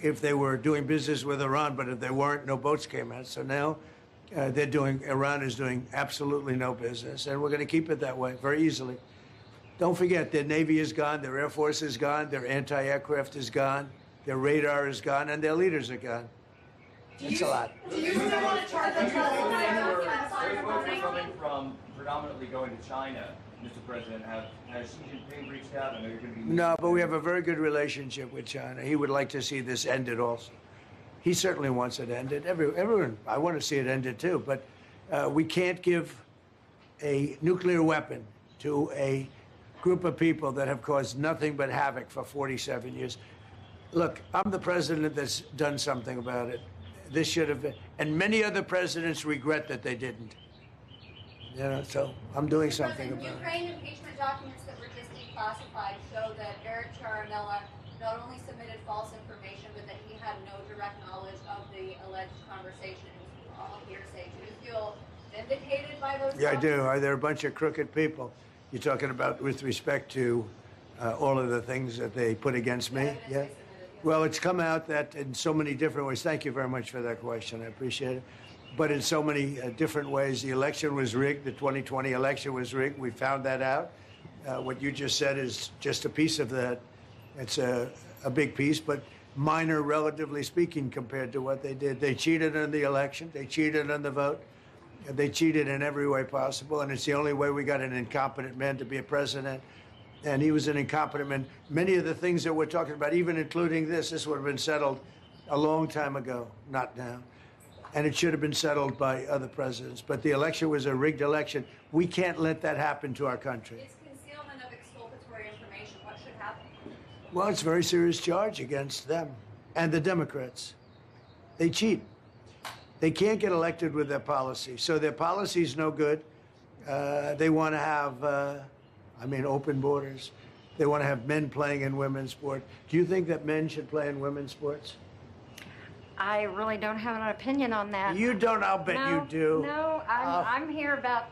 if they were doing business with Iran, but if they weren't, no boats came out. So now Iran is doing absolutely no business, and we're going to keep it that way very easily. Don't forget, their Navy is gone, their Air Force is gone, their anti-aircraft is gone, their radar is gone, and their leaders are gone. It's a lot.
Do you still want to charge a toll?
Coming from predominantly going to China, Mr. President, has Xi Jinping reached out? I know you're going to be...
No, but we have a very good relationship with China. He would like to see this ended also. He certainly wants it ended. Everyone, I want to see it ended too, but we can't give a nuclear weapon to a group of people that have caused nothing but havoc for 47 years. Look, I'm the president that's done something about it. This should have been, and many other presidents regret that they didn't. You know, so I'm doing something about it.
Ukraine impeachment documents that were just declassified show that Eric Charamella not only submitted false information, but that he had no direct knowledge of the alleged conversation. It was all hearsay. Do you feel vindicated by those?
Yeah, I do. They're a bunch of crooked people. You're talking about with respect to all of the things that they put against me? Yeah. Well, it's come out that in so many different ways. Thank you very much for that question. I appreciate it. But in so many different ways, the election was rigged. The 2020 election was rigged. We found that out. What you just said is just a piece of that. It's a big piece, but minor, relatively speaking, compared to what they did. They cheated in the election. They cheated on the vote. They cheated in every way possible, and it's the only way we got an incompetent man to be a president. And he was an incompetent man. Many of the things that we're talking about, even including this would have been settled a long time ago, not now. And it should have been settled by other presidents. But the election was a rigged election. We can't let that happen to our country.
It's concealment of exculpatory information. What should happen?
Well, it's a very serious charge against them and the Democrats. They cheat. They can't get elected with their policy. So their policy is no good. They want to have, open borders. They want to have men playing in women's sport. Do you think that men should play in women's sports?
I really don't have an opinion on that.
You don't, I'll bet you do.
No, I'm here about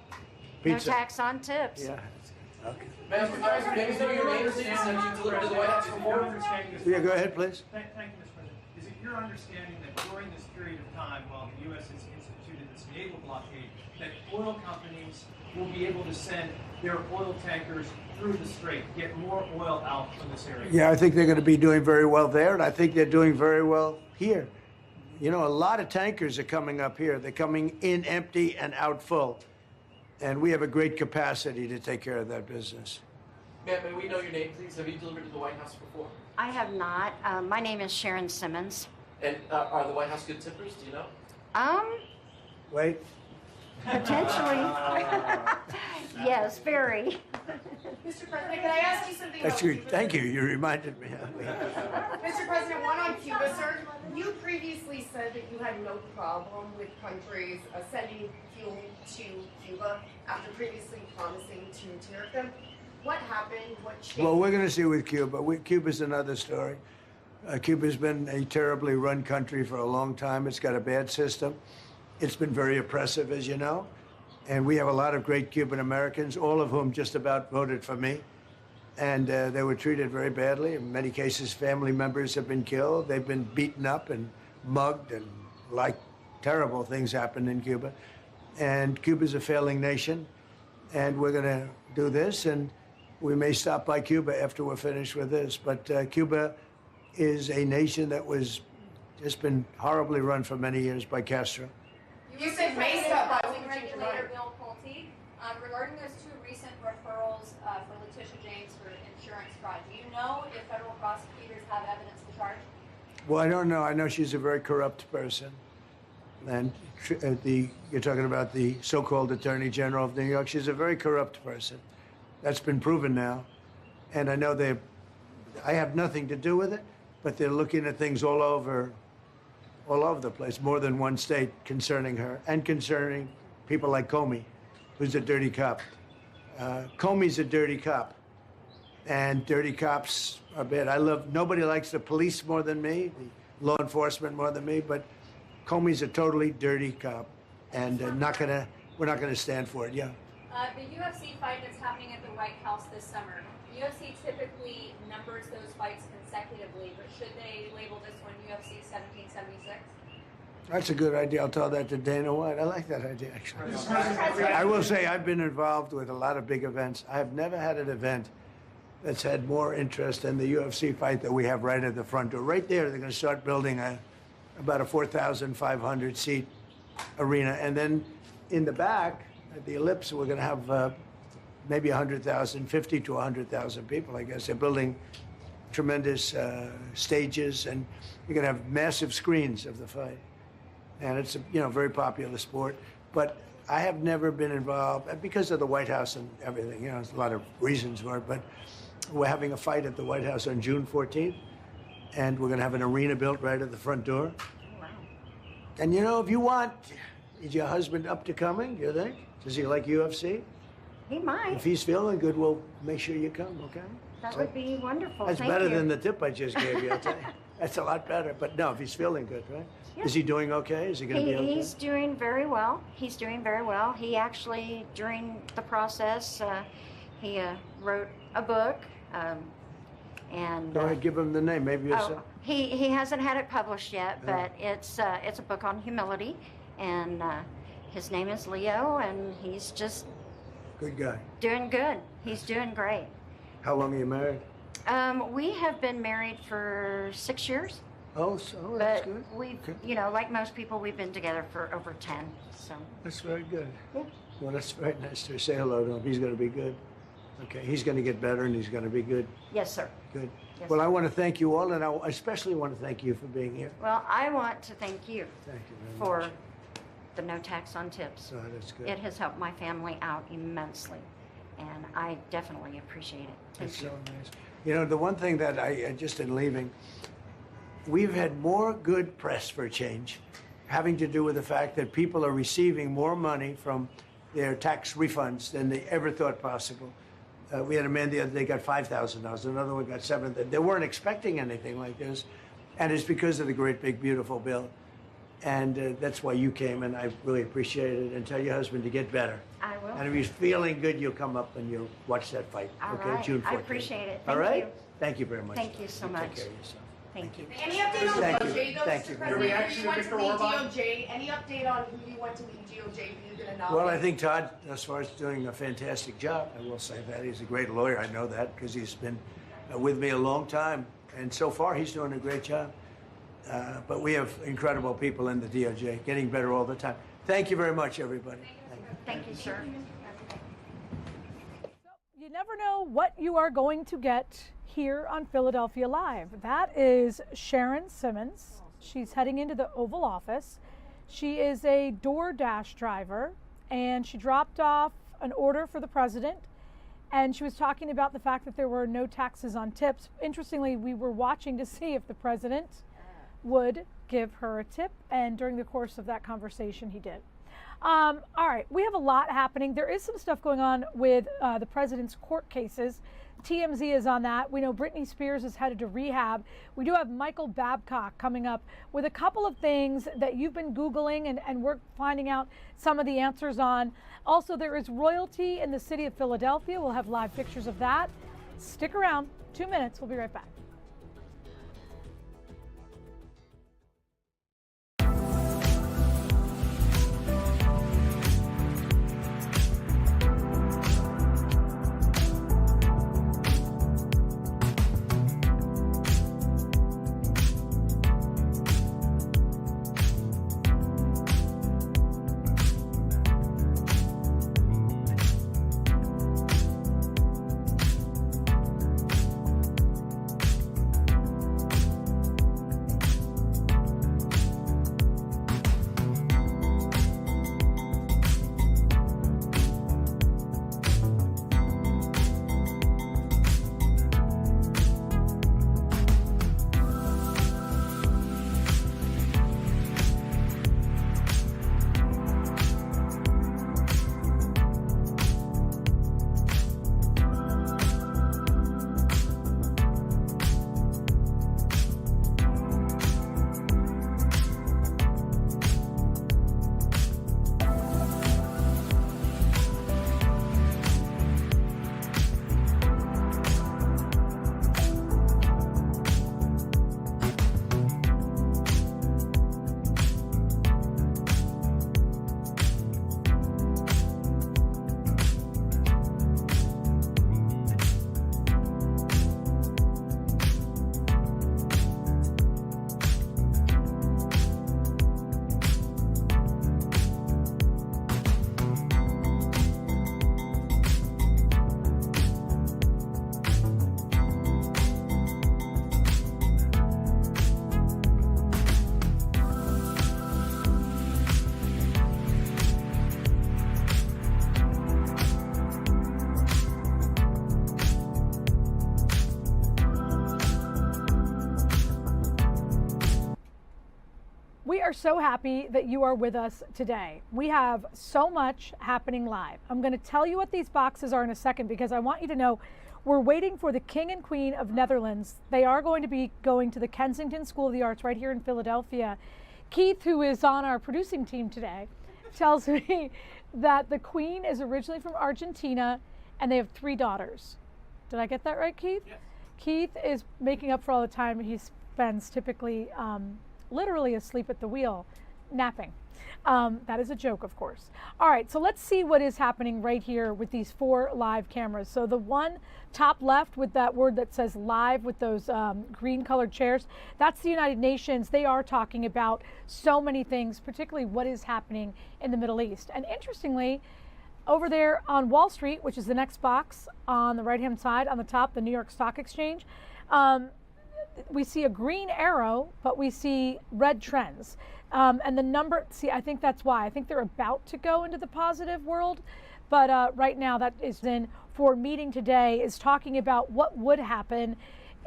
Pizza.
no tax on tips.
Yeah. Okay.
Madam Secretary, maybe some of your names and you delivered to the White House before?
Yeah, go ahead, please.
Thank you, Mr. President. Is it your understanding that during this period of time, while the U.S. has instituted this naval blockade, that oil companies will be able to send their oil tankers through the strait, get more oil out from this area?
Yeah, I think they're going to be doing very well there, and I think they're doing very well here. You know, a lot of tankers are coming up here. They're coming in empty and out full. And we have a great capacity to take care of that business.
Ma'am, may we know your name, please? Have you delivered to the White House before?
I have not. My name is Sharon Simmons.
And are the White House good tippers? Do you know?
Wait.
Potentially. Yes, very.
Mr. President, can I ask you something
That's
about
good.
Cuba?
Thank you. You reminded me.
Mr. President, one on Cuba, sir. You previously said that you had no problem with countries sending fuel to Cuba after previously promising to tariff them. What happened? What changed?
Well, we're going to see with Cuba. Cuba's another story. Cuba's been a terribly run country for a long time. It's got a bad system. It's been very oppressive, as you know. And we have a lot of great Cuban Americans, all of whom just about voted for me. And they were treated very badly. In many cases, family members have been killed. They've been beaten up and mugged, and terrible things happened in Cuba. And Cuba's a failing nation. And we're going to do this, and we may stop by Cuba after we're finished with this. But Cuba is a nation that was just been horribly run for many years by Castro.
You said may stop by regulator Bill Pulte regarding those two recent referrals for Letitia James for insurance fraud. Do you know if federal prosecutors have evidence to charge?
Well, I don't know. I know she's a very corrupt person. And you're talking about the so-called Attorney General of New York. She's a very corrupt person. That's been proven now. And I know I have nothing to do with it, but they're looking at things all over the place, more than one state concerning her and concerning people like Comey, who's a dirty cop. Comey's a dirty cop, and dirty cops are bad. Nobody likes the police more than me, the law enforcement more than me, but Comey's a totally dirty cop, and we're not gonna stand for it. Yeah.
The UFC fight that's happening at the White House this summer. UFC typically numbers those fights consecutively, but should they label this one UFC 1776?
That's a good idea. I'll tell that to Dana White. I like that idea, actually. I will say I've been involved with a lot of big events. I have never had an event that's had more interest in the UFC fight that we have right at the front door. Right there, they're going to start building about a 4,500 seat arena. And then in the back, at the Ellipse, we're going to have maybe 100,000, 50 to 100,000 people, I guess. They're building tremendous stages, and you're going to have massive screens of the fight. And it's a very popular sport. But I have never been involved, because of the White House and everything, you know, there's a lot of reasons for it, but we're having a fight at the White House on June 14th, and we're going to have an arena built right at the front door.
Wow.
And you know, if you want, is your husband up to coming, you think? Does he like UFC?
He might.
If he's feeling good, we'll make sure you come, okay?
That would be wonderful.
That's
Thank
better
you.
than the tip I just gave you, I'll tell you. That's a lot better. But no, if he's feeling good, right?
Yeah.
Is he doing okay? Is he going to be okay?
He's doing very well. He's doing very well. He actually, during the process, he wrote a book. And
Go ahead, give him the name. Maybe it's.
he hasn't had it published yet, but it's a book on humility, and his name is Leo, and he's just
Good guy.
doing good. He's doing great.
How long are you married?
We have been married for 6 years.
Oh, that's
But
good.
we've,
Okay.
you know, like most people, we've been together for over 10. So
That's very good.
Yeah.
Well, that's very nice to say hello to him. He's going to be good. Okay, he's going to get better, and he's going to be good.
yes, sir.
Good.
Yes,
Well,
sir.
I want to thank you all, and I especially want to thank you for being here.
Well, I want to thank you
Thank you very
for
much.
the no tax on tips.
Oh, that's good.
It has helped my family out immensely, and I definitely appreciate it. Thank
That's
you.
so nice. You know, the one thing that I just in leaving, we've had more good press for a change, having to do with the fact that people are receiving more money from their tax refunds than they ever thought possible. We had a man the other day got $5,000, another one got $7,000. They weren't expecting anything like this, and it's because of the great big beautiful bill. And that's why you came, and I really appreciate it. And tell your husband to get better.
I will.
And if he's feeling good, you'll come up and you'll watch that fight.
All
okay,
right.
June 14th.
I appreciate it.
All
Thank
right?
you.
Thank you very much.
Thank you so
Take
much.
care of yourself.
Thank you.
Any update on
Thank you.
DOJ, though,
Thank
Mr.
you.
President?
Your
reaction you went to leave DOJ, any update on who you went to leave DOJ, who you're going to nominate?
Well, I think Todd, as far as doing a fantastic job, I will say that. He's a great lawyer. I know that because he's been with me a long time. And so far, he's doing a great job. But we have incredible people in the DOJ, getting better all the time. Thank you very much, everybody.
Thank you, sir.
You never know what you are going to get here on Philadelphia Live. That is Sharon Simmons. She's heading into the Oval Office. She is a DoorDash driver, and she dropped off an order for the president. And she was talking about the fact that there were no taxes on tips. Interestingly, we were watching to see if the president would give her a tip, and during the course of that conversation, he did. All right, we have a lot happening. There is some stuff going on with the president's court cases. TMZ is on that. We know Britney Spears is headed to rehab. We do have Michael Babcock coming up with a couple of things that you've been Googling, and we're finding out some of the answers on. Also, there is royalty in the city of Philadelphia. We'll have live pictures of that. Stick around. 2 minutes. We'll be right back. We are so happy that you are with us today. We have so much happening live. I'm going to tell you what these boxes are in a second because I want you to know we're waiting for the King and Queen of Netherlands. They are going to be going to the Kensington School of the Arts right here in Philadelphia. Keith, who is on our producing team today, tells me that the Queen is originally from Argentina and they have 3 daughters. Did I get that right, Keith? Yes. Keith is making up for all the time he spends typically literally asleep at the wheel, napping. That is a joke, of course. All right, so let's see what is happening right here with these 4 live cameras. So the one top left with that word that says live with those green colored chairs, that's the United Nations. They are talking about so many things, particularly what is happening in the Middle East. And interestingly, over there on Wall Street, which is the next box on the right-hand side on the top, the New York Stock Exchange, we see a green arrow, but we see red trends. And the number, see, I think that's why. I think they're about to go into the positive world. But right now, that is in for meeting today, is talking about what would happen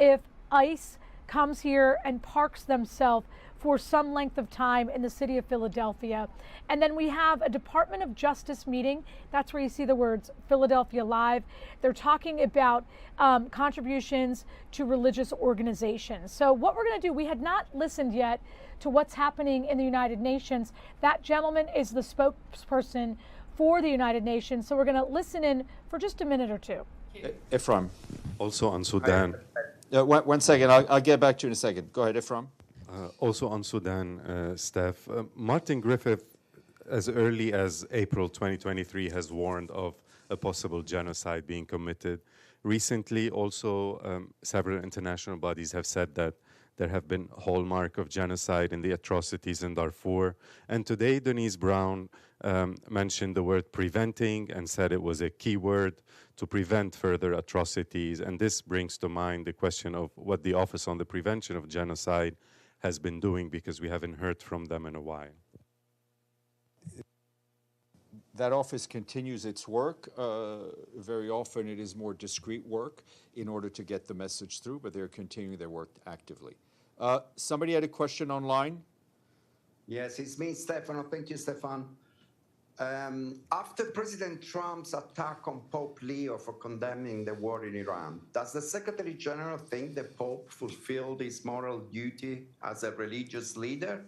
if ICE comes here and parks themselves for some length of time in the city of Philadelphia. And then we have a Department of Justice meeting. That's where you see the words Philadelphia Live. They're talking about contributions to religious organizations. So what we're going to do, we had not listened yet to what's happening in the United Nations. That gentleman is the spokesperson for the United Nations. So we're going to listen in for just a minute or two.
Ephraim, also on Sudan. One second, I'll get back to you in a second. Go ahead, Ephraim.
Also on Sudan, Steph, Martin Griffith, as early as April 2023, has warned of a possible genocide being committed. Recently, also, several international bodies have said that there have been hallmark of genocide in the atrocities in Darfur. And today, Denise Brown mentioned the word preventing and said it was a key word to prevent further atrocities. And this brings to mind the question of what the Office on the Prevention of Genocide has been doing, because we haven't heard from them in a while.
That office continues its work. Very often it is more discreet work in order to get the message through, but they're continuing their work actively. Somebody had a question online?
Yes, it's me, Stefano. Thank you, Stefan. After President Trump's attack on Pope Leo for condemning the war in Iran, does the Secretary General think the Pope fulfilled his moral duty as a religious leader,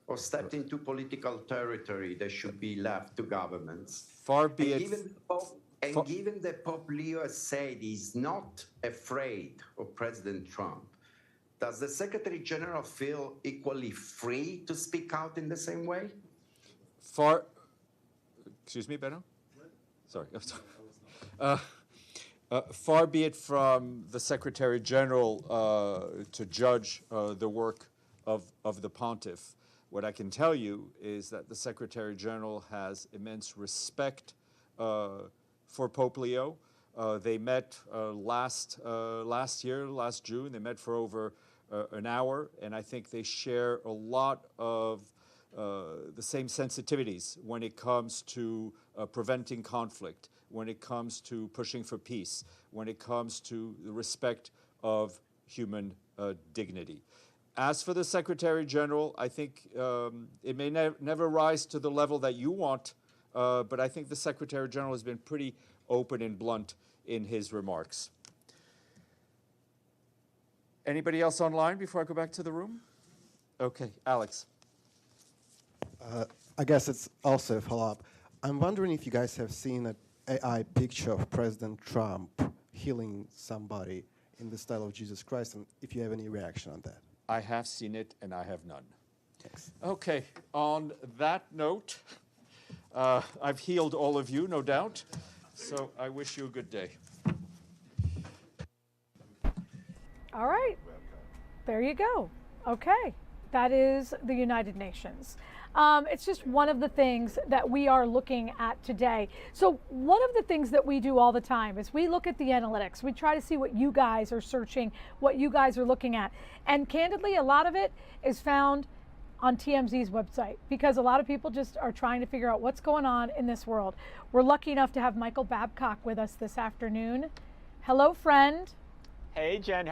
or stepped into political territory that should be left to governments?
Far be it.
Given that Pope Leo has said he's not afraid of President Trump, does the Secretary General feel equally free to speak out in the same way?
Excuse me, Benno? Sorry. Far be it from the Secretary General to judge the work of the pontiff. What I can tell you is that the Secretary General has immense respect for Pope Leo. They met last June. They met for over an hour, and I think they share a lot of the same sensitivities when it comes to preventing conflict, when it comes to pushing for peace, when it comes to the respect of human dignity. As for the Secretary General, I think it may never rise to the level that you want, but I think the Secretary General has been pretty open and blunt in his remarks. Anybody else online before I go back to the room? Okay, Alex.
I guess it's also a follow-up. I'm wondering if you guys have seen an AI picture of President Trump healing somebody in the style of Jesus Christ, and if you have any reaction on that.
I have seen it, and I have none. Thanks. Okay, on that note, I've healed all of you, no doubt, so I wish you a good day.
All right, there you go. Okay, that is the United Nations. It's just one of the things that we are looking at today. So one of the things that we do all the time is we look at the analytics. We try to see what you guys are searching, what you guys are looking at. And candidly, a lot of it is found on TMZ's website, because a lot of people just are trying to figure out what's going on in this world. We're lucky enough to have Michael Babcock with us this afternoon. Hello, friend.
Hey, Jen.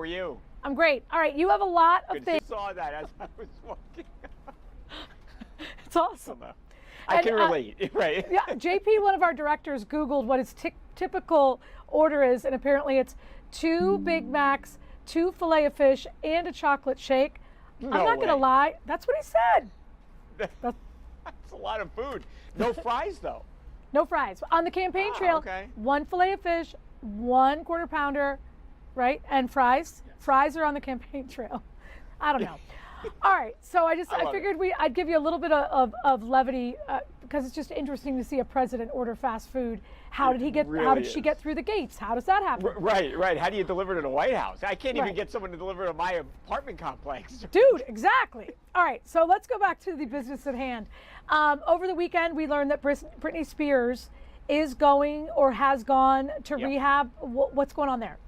are you?
I'm great. All right, you have a lot of
Good.
things.
Just saw that as I was walking.
It's awesome.
I can relate, right?
Yeah, JP, one of our directors, Googled what his typical order is, and apparently it's 2 Big Macs, 2 Filet-O-Fish, and a chocolate shake. I'm not going to lie. That's what he said.
That's a lot of food. No fries, though.
No fries. On the campaign trail,
okay.
1 Filet-O-Fish, 1 Quarter Pounder, right? And fries. Fries are on the campaign trail. I don't know. All right, so I figured I'd give you a little bit of levity because it's just interesting to see a president order fast food. How did she get through the gates? How does that happen?
Right. How do you deliver to the White House? I can't even get someone to deliver to my apartment complex.
Dude, exactly. All right, so let's go back to the business at hand. Over the weekend, we learned that Britney Spears is going or has gone to rehab. What's going on there?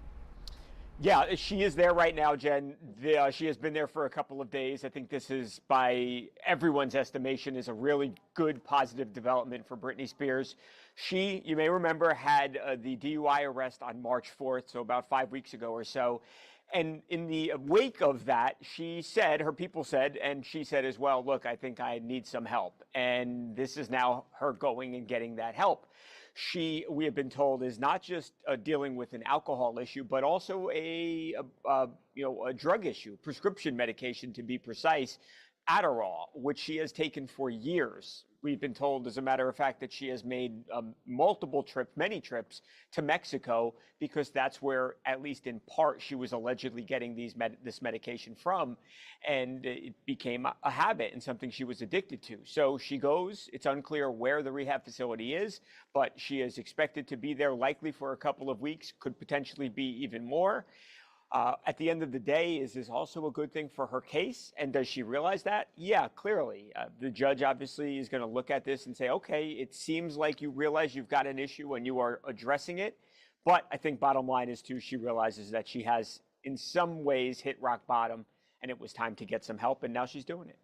Yeah, she is there right now, Jen. She has been there for a couple of days. I think this is, by everyone's estimation, is a really good, positive development for Britney Spears. She, you may remember, had the DUI arrest on March 4th, so about 5 weeks ago or so. And in the wake of that, she said, her people said, and she said as well, look, I think I need some help. And this is now her going and getting that help. She, we have been told, is not just dealing with an alcohol issue, but also a drug issue, prescription medication to be precise, Adderall, which she has taken for years. We've been told, as a matter of fact, that she has made many trips to Mexico because that's where, at least in part, she was allegedly getting this medication from, and it became a habit and something she was addicted to. So she goes. It's unclear where the rehab facility is, but she is expected to be there likely for a couple of weeks, could potentially be even more. At the end of the day, is this also a good thing for her case? And does she realize that? Yeah, clearly. The judge obviously is going to look at this and say, okay, it seems like you realize you've got an issue and you are addressing it. But I think bottom line is, too, she realizes that she has in some ways hit rock bottom and it was time to get some help, and now she's doing it.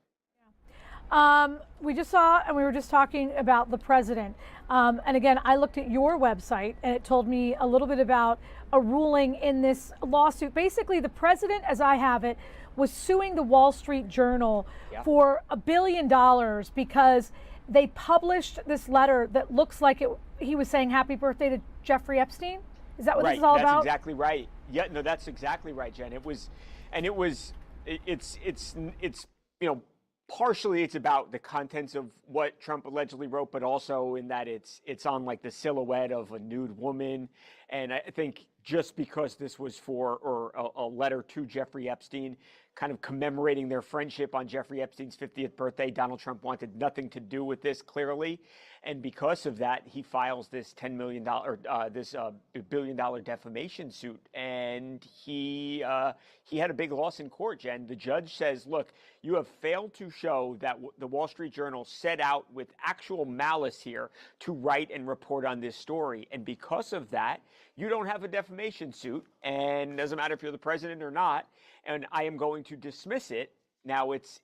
We just saw, and we were just talking about the president. And again, I looked at your website and it told me a little bit about a ruling in this lawsuit. Basically, the president, as I have it, was suing the Wall Street Journal for $1 billion because they published this letter that looks like he was saying happy birthday to Jeffrey Epstein. Is that what this is all about?
That's exactly right. Yeah, no, that's exactly right, Jen. It's partially it's about the contents of what Trump allegedly wrote, but also in that it's on like the silhouette of a nude woman. And I think just because this was for a letter to Jeffrey Epstein, kind of commemorating their friendship on Jeffrey Epstein's 50th birthday, Donald Trump wanted nothing to do with this, clearly. And because of that, he files this $1 billion defamation suit. And he had a big loss in court, Jen. The judge says, look, you have failed to show that the Wall Street Journal set out with actual malice here to write and report on this story. And because of that, you don't have a defamation suit. And it doesn't matter if you're the president or not. And I am going to dismiss it. Now, it's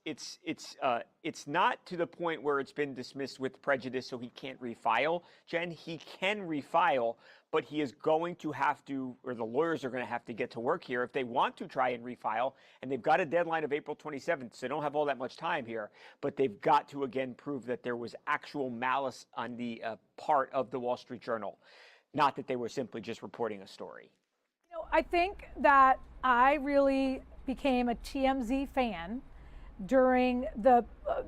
not to the point where it's been dismissed with prejudice, so he can't refile. Jen, he can refile, but he is going to have to, or the lawyers are going to have to get to work here if they want to try and refile. And they've got a deadline of April 27th, so they don't have all that much time here. But they've got to, again, prove that there was actual malice on the part of the Wall Street Journal, not that they were simply just reporting a story.
You know, I think that I really became a TMZ fan during the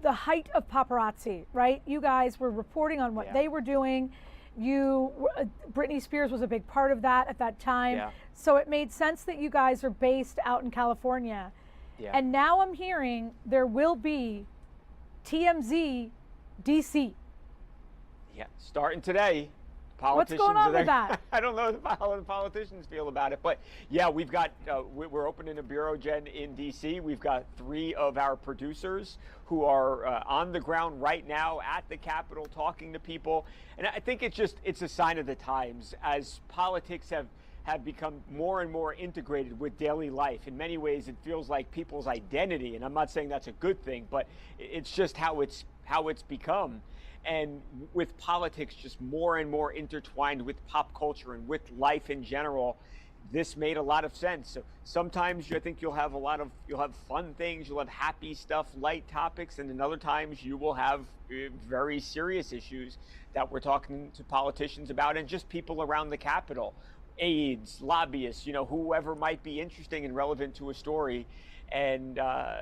height of paparazzi, right? You guys were reporting on what they were doing. Britney Spears was a big part of that at that time. Yeah. So it made sense that you guys are based out in California. Yeah. And now I'm hearing there will be TMZ DC. Yeah,
starting today.
What's going on with that?
I don't know how the politicians feel about it, but yeah, we've got, we're opening a bureau, Jen, in D.C. We've got 3 of our producers who are on the ground right now at the Capitol talking to people. And I think it's a sign of the times as politics have become more and more integrated with daily life. In many ways, it feels like people's identity, and I'm not saying that's a good thing, but it's just how it's become. And with politics just more and more intertwined with pop culture and with life in general, this made a lot of sense. So sometimes I think you'll have fun things, you'll have happy stuff, light topics, and then other times you will have very serious issues that we're talking to politicians about and just people around the Capitol, aides, lobbyists, whoever might be interesting and relevant to a story. And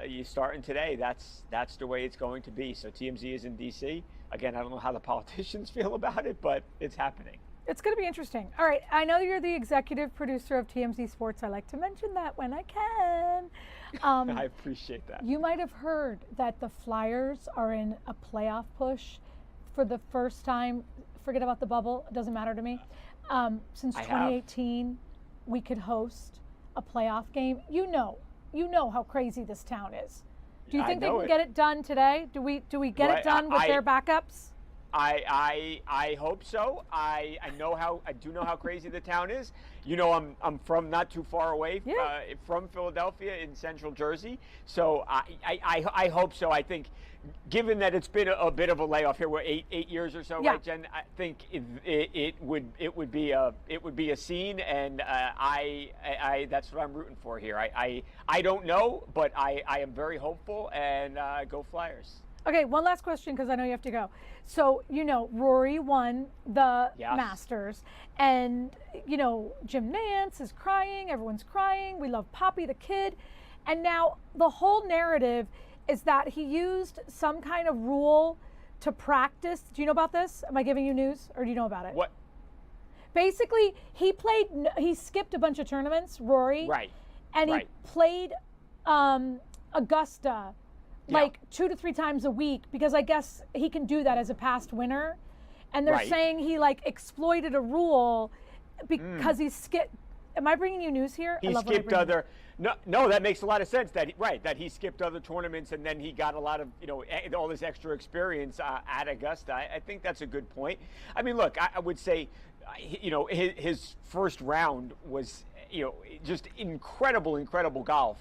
you starting today, that's the way it's going to be. So TMZ is in DC. Again, I don't know how the politicians feel about it, but it's happening.
It's going to be interesting. All right, I know you're the executive producer of TMZ Sports. I like to mention that when I can.
I appreciate that.
You might have heard that the Flyers are in a playoff push for the first time. Forget about the bubble. It doesn't matter to me. Since 2018, we could host a playoff game. You know how crazy this town is. Do you think they can get it done today? Do we get it done with their backups?
I hope so. I do know how crazy the town is. I'm from not too far away from Philadelphia in central Jersey. So I hope so. I think, given that it's been a bit of a layoff here, we're 8 years or so, right, Jen? I think it would be a scene, and that's what I'm rooting for here. I don't know, but I am very hopeful, and go Flyers.
Okay, one last question because I know you have to go. So, Rory won the Masters, and, Jim Nance is crying, everyone's crying, we love Poppy the kid, and now the whole narrative is that he used some kind of rule to practice. Do you know about this? Am I giving you news, or do you know about it?
What?
Basically, he skipped a bunch of tournaments, Rory.
Right.
And he played Augusta like 2 to 3 times a week, because I guess he can do that as a past winner. And they're saying he exploited a rule because he skipped. Am I bringing you news here?
He skipped other. No, that makes a lot of sense. That he skipped other tournaments, and then he got a lot of all this extra experience at Augusta. I think that's a good point. I mean, look, I would say, his first round was just incredible golf.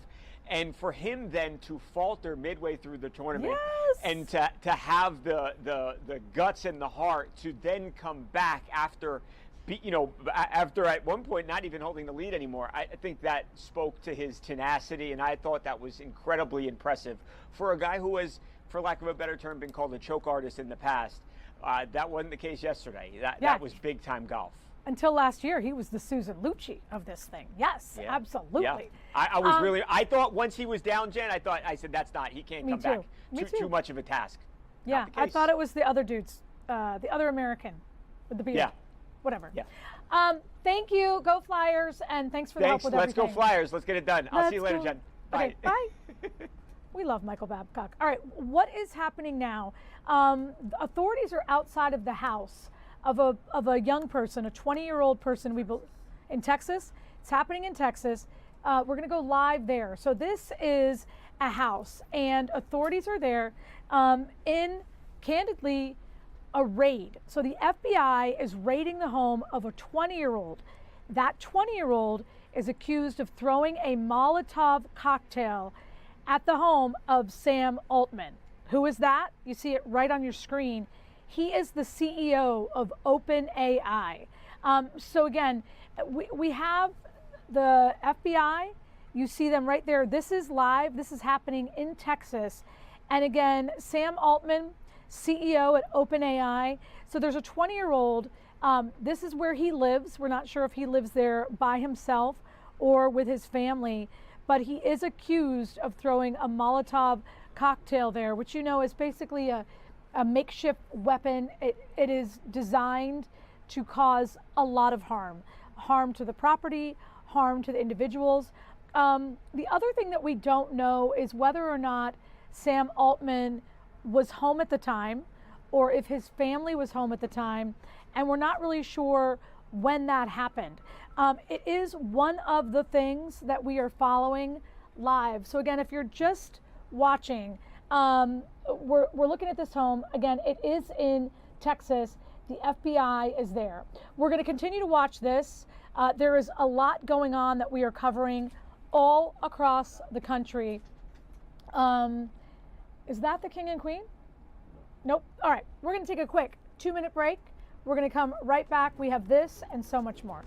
And for him then to falter midway through the tournament, and to have the guts and the heart to then come back after at one point not even holding the lead anymore, I think that spoke to his tenacity, and I thought that was incredibly impressive for a guy who has, for lack of a better term, been called a choke artist in the past. That wasn't the case yesterday. That was big time golf.
Until last year, he was the Susan Lucci of this thing. Yes, absolutely.
Yeah. I was really. I thought once he was down, Jen, I said that's not. He can't come back. Too much of a task.
Yeah, I thought it was the other dudes, the other American with the beard. Yeah. Whatever. Yeah. Thank you. Go Flyers, and thanks for the help with everything.
Let's go Flyers. Let's get it done. I'll see you later, Jen. Bye.
Okay, bye. We love Michael Babcock. All right, what is happening now? Authorities are outside of the house of a young person, a 20-year-old person in Texas. It's happening in Texas. We're going to go live there. So this is a house, and authorities are there in, candidly, a raid. So the FBI is raiding the home of a 20-year-old. That 20-year-old is accused of throwing a Molotov cocktail at the home of Sam Altman. Who is that? You see it right on your screen. He is the CEO of OpenAI. So again, we have the FBI. You see them right there. This is live. This is happening in Texas. And again, Sam Altman, CEO at OpenAI. So there's a 20-year-old. This is where he lives. We're not sure if he lives there by himself or with his family, but he is accused of throwing a Molotov cocktail there, which is basically a makeshift weapon. It is designed to cause a lot of harm to the property, harm to the individuals. The other thing that we don't know is whether or not Sam Altman was home at the time, or if his family was home at the time, and we're not really sure when that happened. It is one of the things that we are following live. So again, if you're just watching, we're looking at this home. Again, it is in Texas. The FBI is there. We're going to continue to watch this. There is a lot going on that we are covering all across the country. Is that the king and queen? Nope. All right, we're going to take a quick 2-minute break. We're going to come right back. We have this and so much more.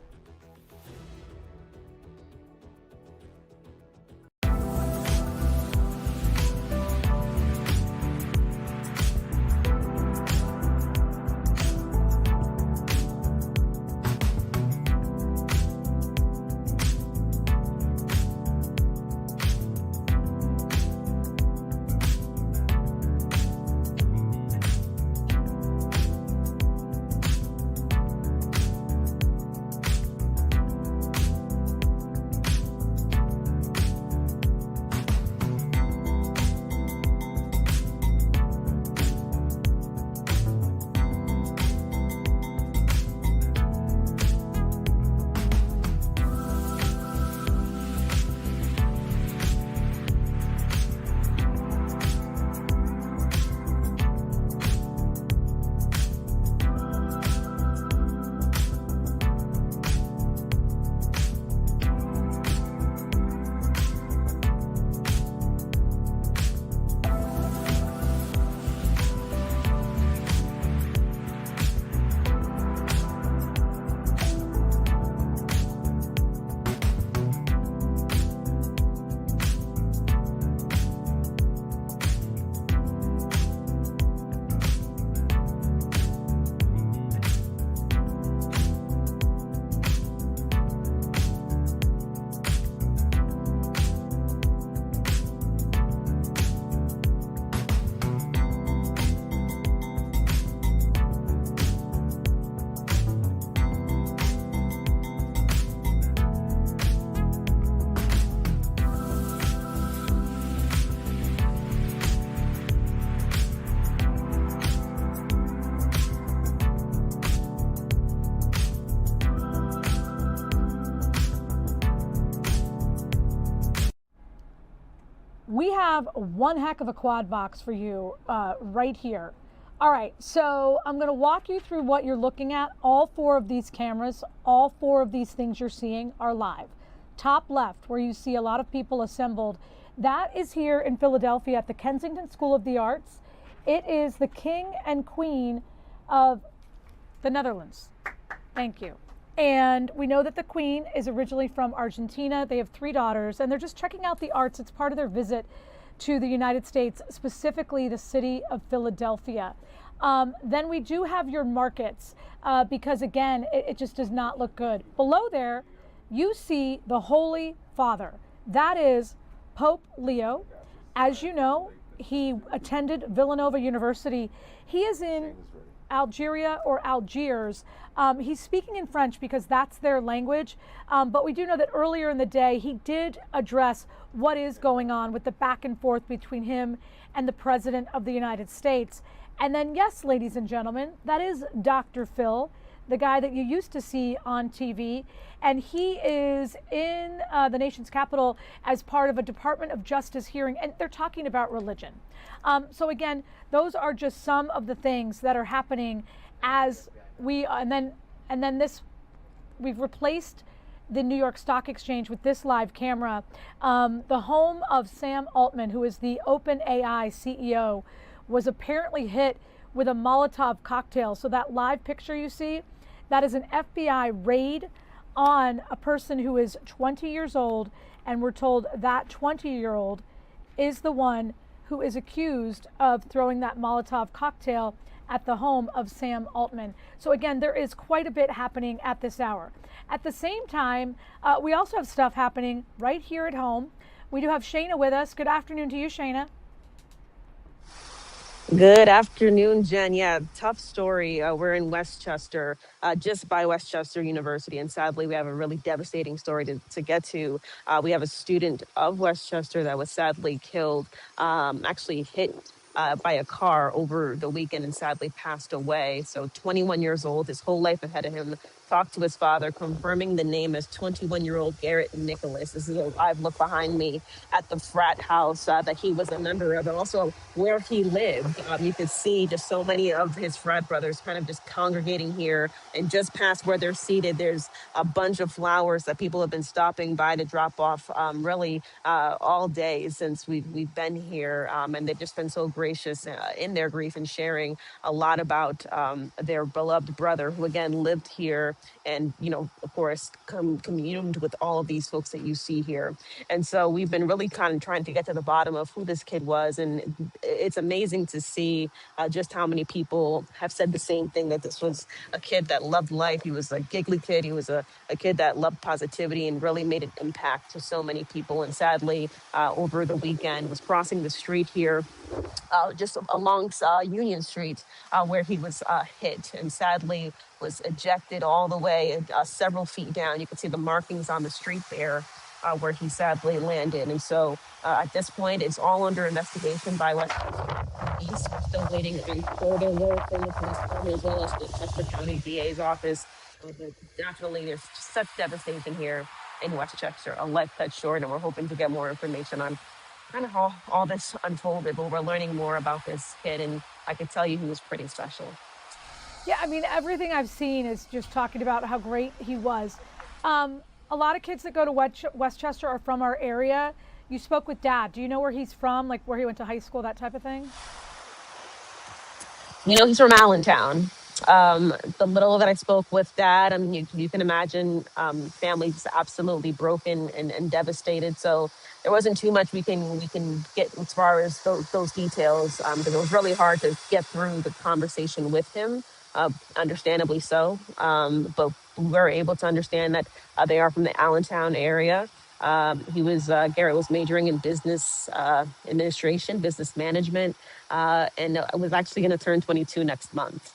have one heck of a quad box for you right here. All right, so I'm going to walk you through what you're looking at. All 4 of these cameras, all 4 of these things you're seeing are live. Top left, where you see a lot of people assembled, that is here in Philadelphia at the Kensington School of the Arts. It is the King and Queen of the Netherlands. Thank you. And we know that the Queen is originally from Argentina. They have 3 daughters, and they're just checking out the arts. It's part of their visit to the United States, specifically the city of Philadelphia. Then we do have your markets, because again, it just does not look good. Below there, you see the Holy Father. That is Pope Leo. As you know, he attended Villanova University. He is in Algeria or Algiers. He's speaking in French because that's their language. But we do know that earlier in the day, he did address what is going on with the back and forth between him and the President of the United States. And then, yes, ladies and gentlemen, that is Dr. Phil, the guy that you used to see on TV. And he is in the nation's capital as part of a Department of Justice hearing, and they're talking about religion. So again, those are just some of the things that are happening as we, and then this, we've replaced the New York Stock Exchange with this live camera. The home of Sam Altman, who is the OpenAI CEO, was apparently hit with a Molotov cocktail. So that live picture you see, that is an FBI raid on a person who is 20 years old, and we're told that 20-year-old is the one who is accused of throwing that Molotov cocktail at the home of Sam Altman. So again, there is quite a bit happening at this hour. At the same time, we also have stuff happening right here at home. We do have Shayna with us. Good afternoon to you, Shayna.
Good afternoon, Jen. Yeah, tough story. We're in Westchester, just by Westchester University, and sadly, we have a really devastating story to get to. We have a student of Westchester that was sadly killed, actually hit by a car over the weekend and sadly passed away. So 21 years old, his whole life ahead of him. Talked to his father, confirming the name as 21-year-old Garrett Nicholas. This is a live look behind me at the frat house that he was a member of, and also where he lived. You could see just so many of his frat brothers kind of just congregating here, and just past where they're seated, there's a bunch of flowers that people have been stopping by to drop off really all day since we've been here, and they've just been so gracious in their grief and sharing a lot about their beloved brother, who again lived here and, you know, of course, communed with all of these folks that you see here. And so we've been really kind of trying to get to the bottom of who this kid was. And it's amazing to see just how many people have said the same thing, that this was a kid that loved life. He was a giggly kid. He was a kid that loved positivity and really made an impact to so many people. And sadly, over the weekend, was crossing the street here, just along Union Street, where he was hit, and sadly was ejected all the way several feet down. You can see the markings on the street there where he sadly landed. And so at this point, it's all under investigation by Westchester Police. We're still waiting on further word from the police department as well as the Chester County DA's office. But definitely, there's such devastation here in Westchester. A life cut short, and we're hoping to get more information on kind of how all this unfolded. But we're learning more about this kid, and I could tell you he was pretty special.
Yeah, I mean, everything I've seen is just talking about how great he was. A lot of kids that go to Westchester are from our area. You spoke with Dad. Do you know where he's from, like where he went to high school, that type of thing?
You know, he's from Allentown. The little that I spoke with Dad, I mean, you can imagine family's absolutely broken and devastated. So there wasn't too much we can get as far as those details, because it was really hard to get through the conversation with him, understandably so. But we were able to understand that they are from the Allentown area. Garrett was majoring in business administration, business management, and was actually going to turn 22 next month.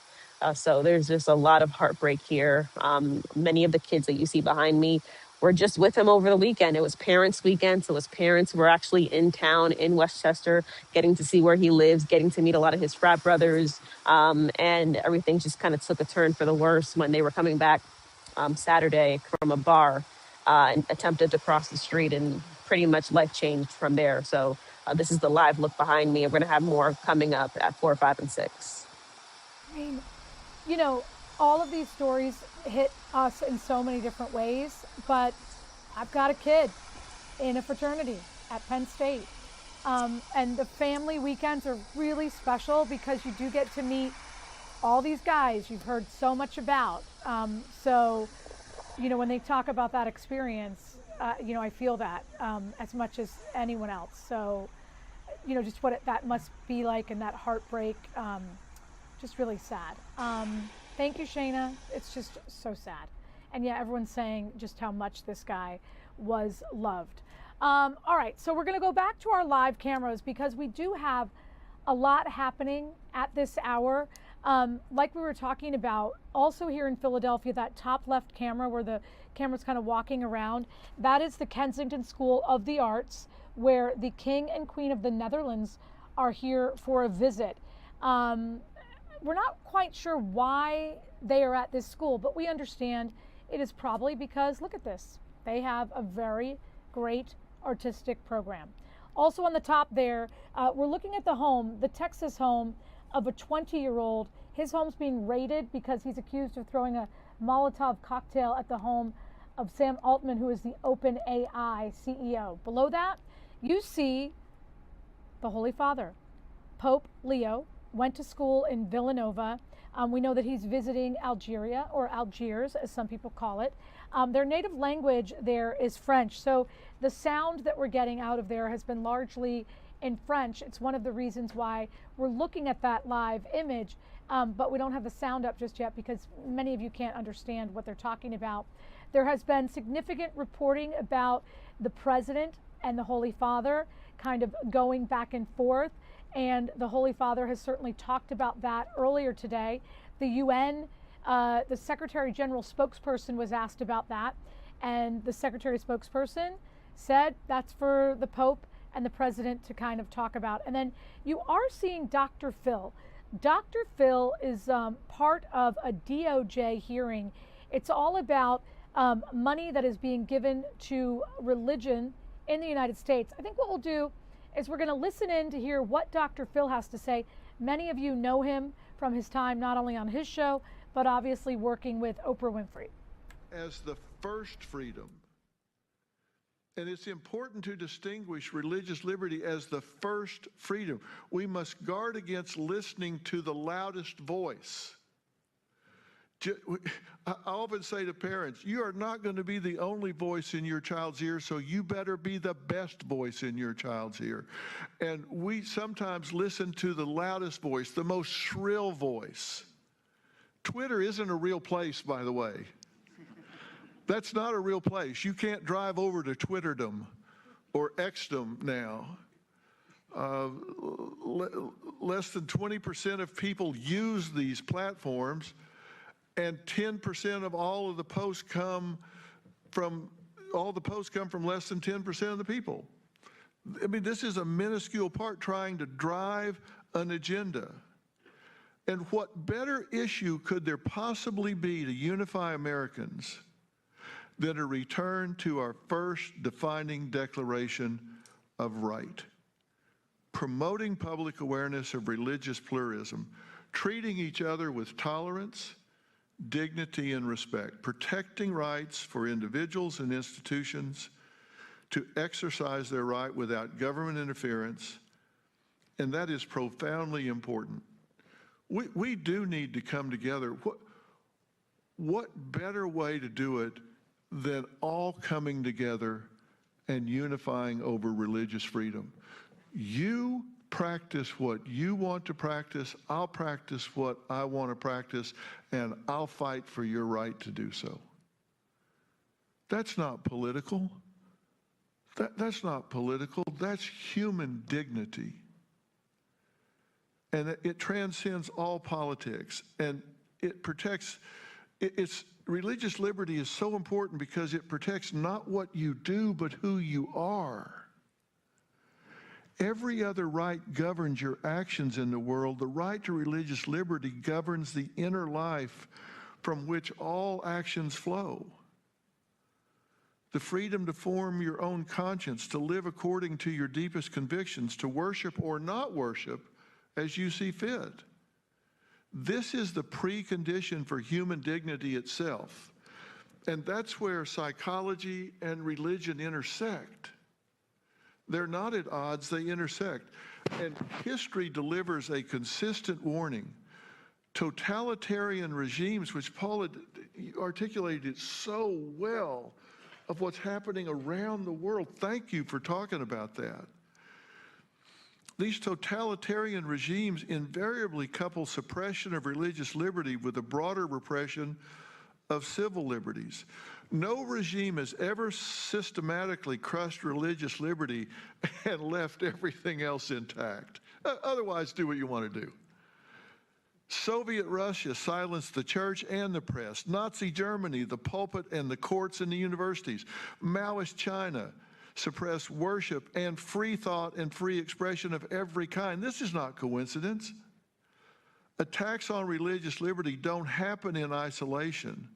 So there's just a lot of heartbreak here. Many of the kids that you see behind me were just with him over the weekend. It was parents' weekend, so his parents were actually in town in Westchester, getting to see where he lives, getting to meet a lot of his frat brothers, and everything just kind of took a turn for the worse when they were coming back Saturday from a bar and attempted to cross the street, and pretty much life changed from there. So This is the live look behind me. We're going to have more coming up at 4, 5, and 6.
I mean, you know, all of these stories hit us in so many different ways, but I've got a kid in a fraternity at Penn State. And the family weekends are really special because you do get to meet all these guys you've heard so much about. So, you know, when they talk about that experience, you know, I feel that as much as anyone else. So, you know, just what that must be like and that heartbreak, just really sad. Thank you, Shayna. It's just so sad. And yeah, everyone's saying just how much this guy was loved. All right, so we're going to go back to our live cameras because we do have a lot happening at this hour. Like we were talking about, also here in Philadelphia, that top left camera where the camera's kind of walking around, that is the Kensington School of the Arts, where the King and Queen of the Netherlands are here for a visit. We're not quite sure why they are at this school, but we understand it is probably because, look at this, they have a very great artistic program. Also on the top there, we're looking at the home, the Texas home of a 20-year-old. His home's being raided because he's accused of throwing a Molotov cocktail at the home of Sam Altman, who is the OpenAI CEO. Below that, you see the Holy Father. Pope Leo went to school in Villanova. We know that he's visiting Algeria, or Algiers, as some people call it. Their native language there is French. So the sound that we're getting out of there has been largely in French. It's one of the reasons why we're looking at that live image, but we don't have the sound up just yet because many of you can't understand what they're talking about. There has been significant reporting about the president and the Holy Father kind of going back and forth, and the Holy Father has certainly talked about that earlier today. The UN, the Secretary General spokesperson was asked about that, and the Secretary spokesperson said that's for the Pope and the President to kind of talk about. And then you are seeing Dr. Phil. Dr. Phil is part of a DOJ hearing. It's all about money that is being given to religion in the United States. I think what we'll do is we're going to listen in to hear what Dr. Phil has to say. Many of you know him from his time not only on his show, but obviously working with Oprah Winfrey.
As the first freedom. And it's important to distinguish religious liberty as the first freedom. We must guard against listening to the loudest voice. I often say to parents, you are not going to be the only voice in your child's ear, so you better be the best voice in your child's ear. And we sometimes listen to the loudest voice, the most shrill voice. Twitter isn't a real place, by the way. That's not a real place. You can't drive over to Twitterdom or Xdom now. Less than 20% of people use these platforms, and 10% of all of the posts come from less than 10% of the people. I mean, this is a minuscule part trying to drive an agenda. And what better issue could there possibly be to unify Americans than a return to our first defining declaration of right? Promoting public awareness of religious pluralism, treating each other with tolerance, dignity, and respect, protecting rights for individuals and institutions to exercise their right without government interference, and that is profoundly important. We do need to come together. What better way to do it than all coming together and unifying over religious freedom? You practice what you want to practice, I'll practice what I want to practice, and I'll fight for your right to do so. That's not political. That's not political. That's human dignity. And it transcends all politics, and it protects, religious liberty is so important because it protects not what you do, but who you are. Every other right governs your actions in the world. The right to religious liberty governs the inner life from which all actions flow. the freedom to form your own conscience, to live according to your deepest convictions, to worship or not worship as you see fit. This is the precondition for human dignity itself. And that's where psychology and religion intersect. They're not at odds, they intersect. And history delivers a consistent warning. Totalitarian regimes, which Paul had articulated so well, of what's happening around the world. Thank you for talking about that. These totalitarian regimes invariably couple suppression of religious liberty with a broader repression of civil liberties. No regime has ever systematically crushed religious liberty and left everything else intact. Otherwise, do what you want to do. Soviet Russia silenced the church and the press. Nazi Germany, the pulpit and the courts and the universities. Maoist China suppressed worship and free thought and free expression of every kind. This is not coincidence. Attacks on religious liberty don't happen in isolation.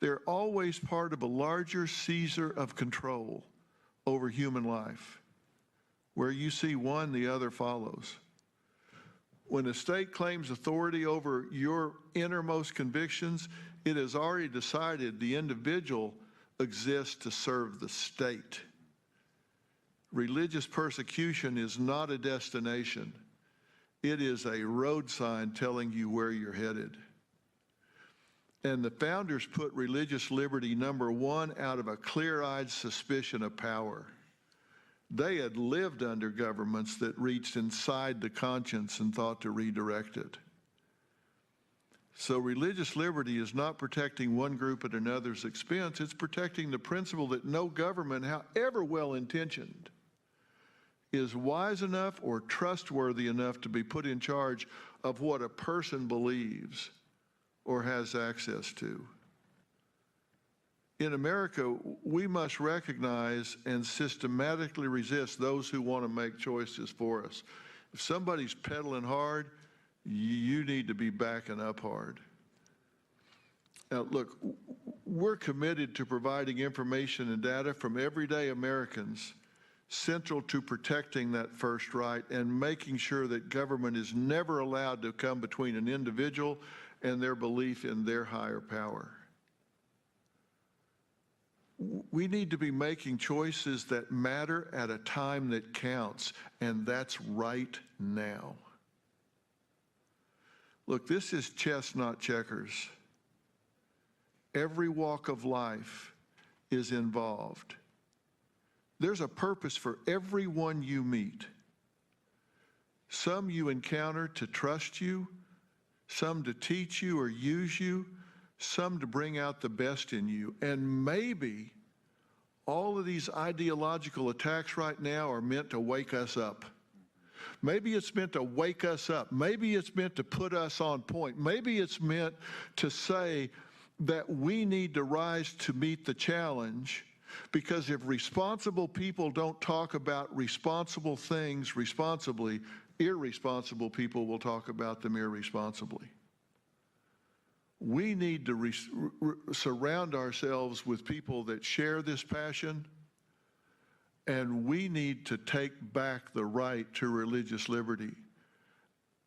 They're always part of a larger seizure of control over human life. Where you see one, the other follows. When a state claims authority over your innermost convictions, it has already decided the individual exists to serve the state. Religious persecution is not a destination. It is a road sign telling you where you're headed. And the founders put religious liberty number one out of a clear-eyed suspicion of power. They had lived under governments that reached inside the conscience and thought to redirect it. So religious liberty is not protecting one group at another's expense. It's protecting the principle that no government, however well-intentioned, is wise enough or trustworthy enough to be put in charge of what a person believes or has access to. In America, we must recognize and systematically resist those who want to make choices for us. If somebody's pedaling hard, you need to be backing up hard. Now, look, we're committed to providing information and data from everyday Americans central to protecting that first right and making sure that government is never allowed to come between an individual and their belief in their higher power. We need to be making choices that matter at a time that counts, and that's right now. Look, this is chess, not checkers. Every walk of life is involved. There's a purpose for everyone you meet. Some you encounter to trust you, some to teach you or use you, some to bring out the best in you. And maybe all of these ideological attacks right now are meant to wake us up. Maybe it's meant to wake us up. Maybe it's meant to put us on point. Maybe it's meant to say that we need to rise to meet the challenge, because if responsible people don't talk about responsible things responsibly, irresponsible people will talk about them irresponsibly. We need to surround ourselves with people that share this passion, and we need to take back the right to religious liberty.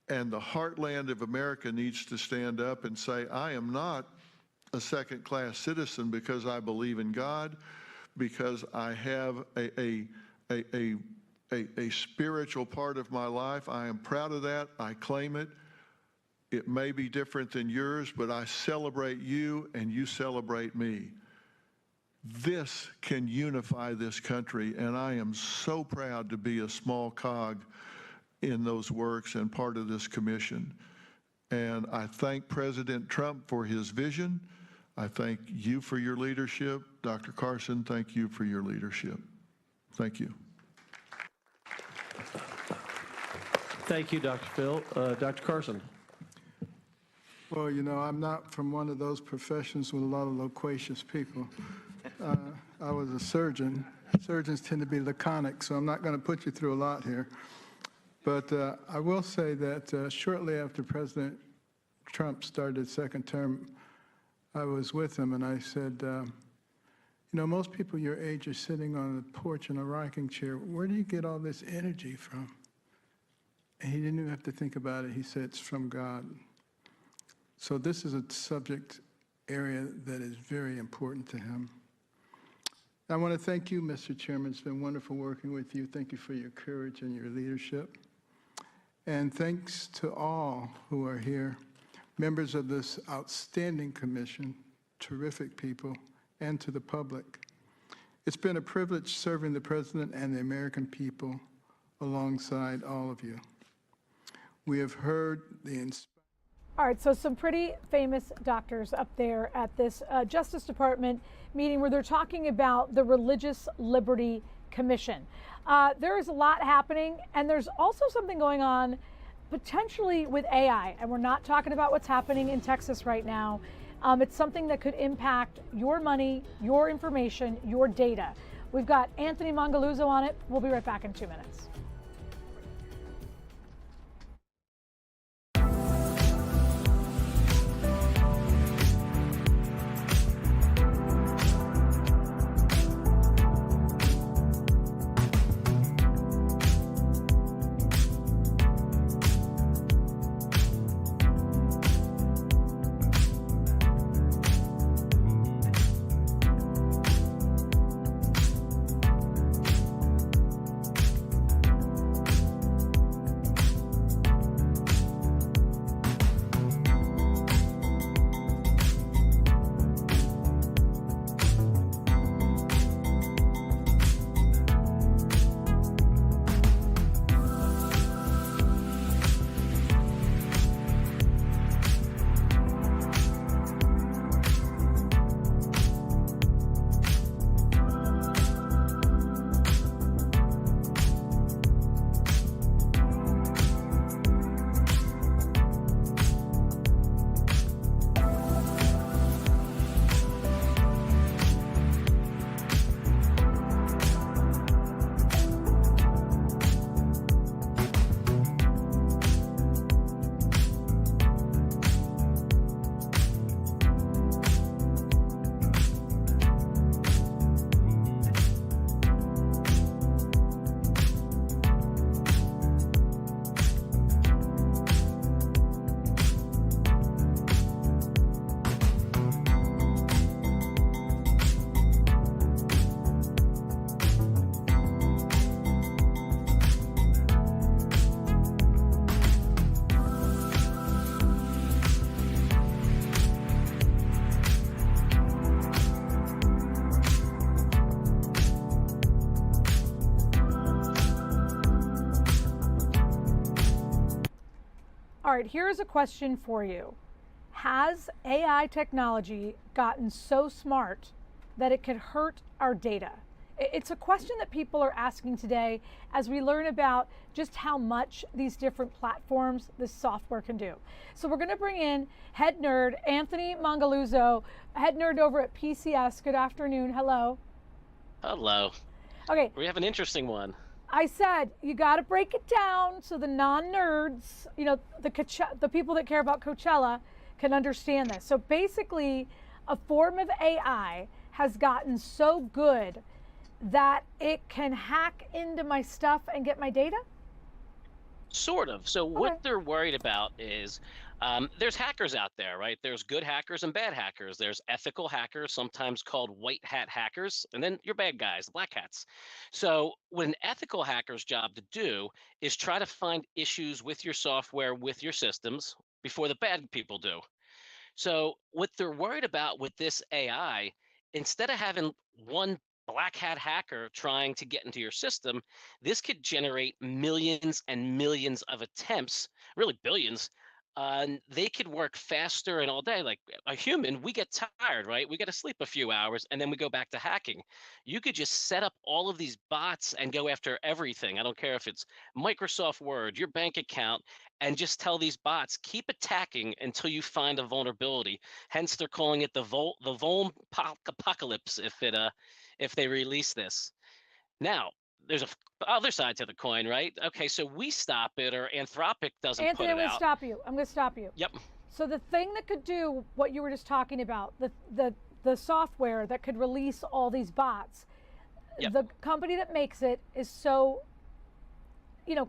And the heartland of America needs to stand up and say, I am not a second-class citizen because I believe in God, because I have a spiritual part of my life. I am proud of that. I claim it. It may be different than yours, but I celebrate you and you celebrate me. This can unify this country, and I am so proud to be a small cog in those works and part of this commission. And I thank President Trump for his vision. I thank you for your leadership. Dr. Carson, thank you for your leadership. Thank you.
Thank you, Dr. Phil. Dr. Carson.
Well, you know, I'm not from one of those professions with a lot of loquacious people. I was a surgeon. Surgeons tend to be laconic, so I'm not going to put you through a lot here. But I will say that shortly after President Trump started his second term, I was with him, and I said, You know, most people your age are sitting on a porch in a rocking chair. Where do you get all this energy from? And he didn't even have to think about it. He said it's from God. So this is a subject area that is very important to him. I want to thank you, Mr. Chairman. It's been wonderful working with you. Thank you for your courage and your leadership. And thanks to all who are here, members of this outstanding commission, terrific people, and to the public. It's been a privilege serving the President and the American people alongside all of you. We have heard the
All right, so some pretty famous doctors up there at this Justice Department meeting where they're talking about the Religious Liberty Commission. There is a lot happening, and there's also something going on potentially with AI, and we're not talking about what's happening in Texas right now. It's something that could impact your money, your information, your data. We've got Anthony Mangaluzzo on it. We'll be right back in 2 minutes. All right, here's a question for you. Has AI technology gotten so smart that it could hurt our data? It's a question that people are asking today as we learn about just how much these different platforms, this software can do. So we're going to bring in head nerd Anthony Mangaluzzo, head nerd over at PCS. Good afternoon. Hello.
Hello.
Okay.
We have an interesting one.
I said you got to break it down so the non-nerds, you know, the people that care about Coachella can understand this. So basically, a form of AI has gotten so good that it can hack into my stuff and get my data?
Sort of. So what they're worried about is there's hackers out there, right? There's good hackers and bad hackers. There's ethical hackers, sometimes called white hat hackers, and then your bad guys, the black hats. So what an ethical hacker's job to do is try to find issues with your software, with your systems, before the bad people do. So what they're worried about with this AI, instead of having one black hat hacker trying to get into your system, this could generate millions and millions of attempts, really billions. They could work faster and all day. Like a human, we get tired, right? We got to sleep a few hours and then we go back to hacking. You could just set up all of these bots and go after everything. I don't care if it's Microsoft Word, your bank account, and just tell these bots, keep attacking until you find a vulnerability. Hence, they're calling it the Vuln apocalypse if they release this. Now, there's a other side to the coin, right? Okay, so we stop it, or Anthropic doesn't
Anthony,
put it
I'm going
out.
to stop you. I'm going to stop you.
Yep.
So the thing that could do what you were just talking about, the the software that could release all these bots.
Yep.
The company that makes it is so,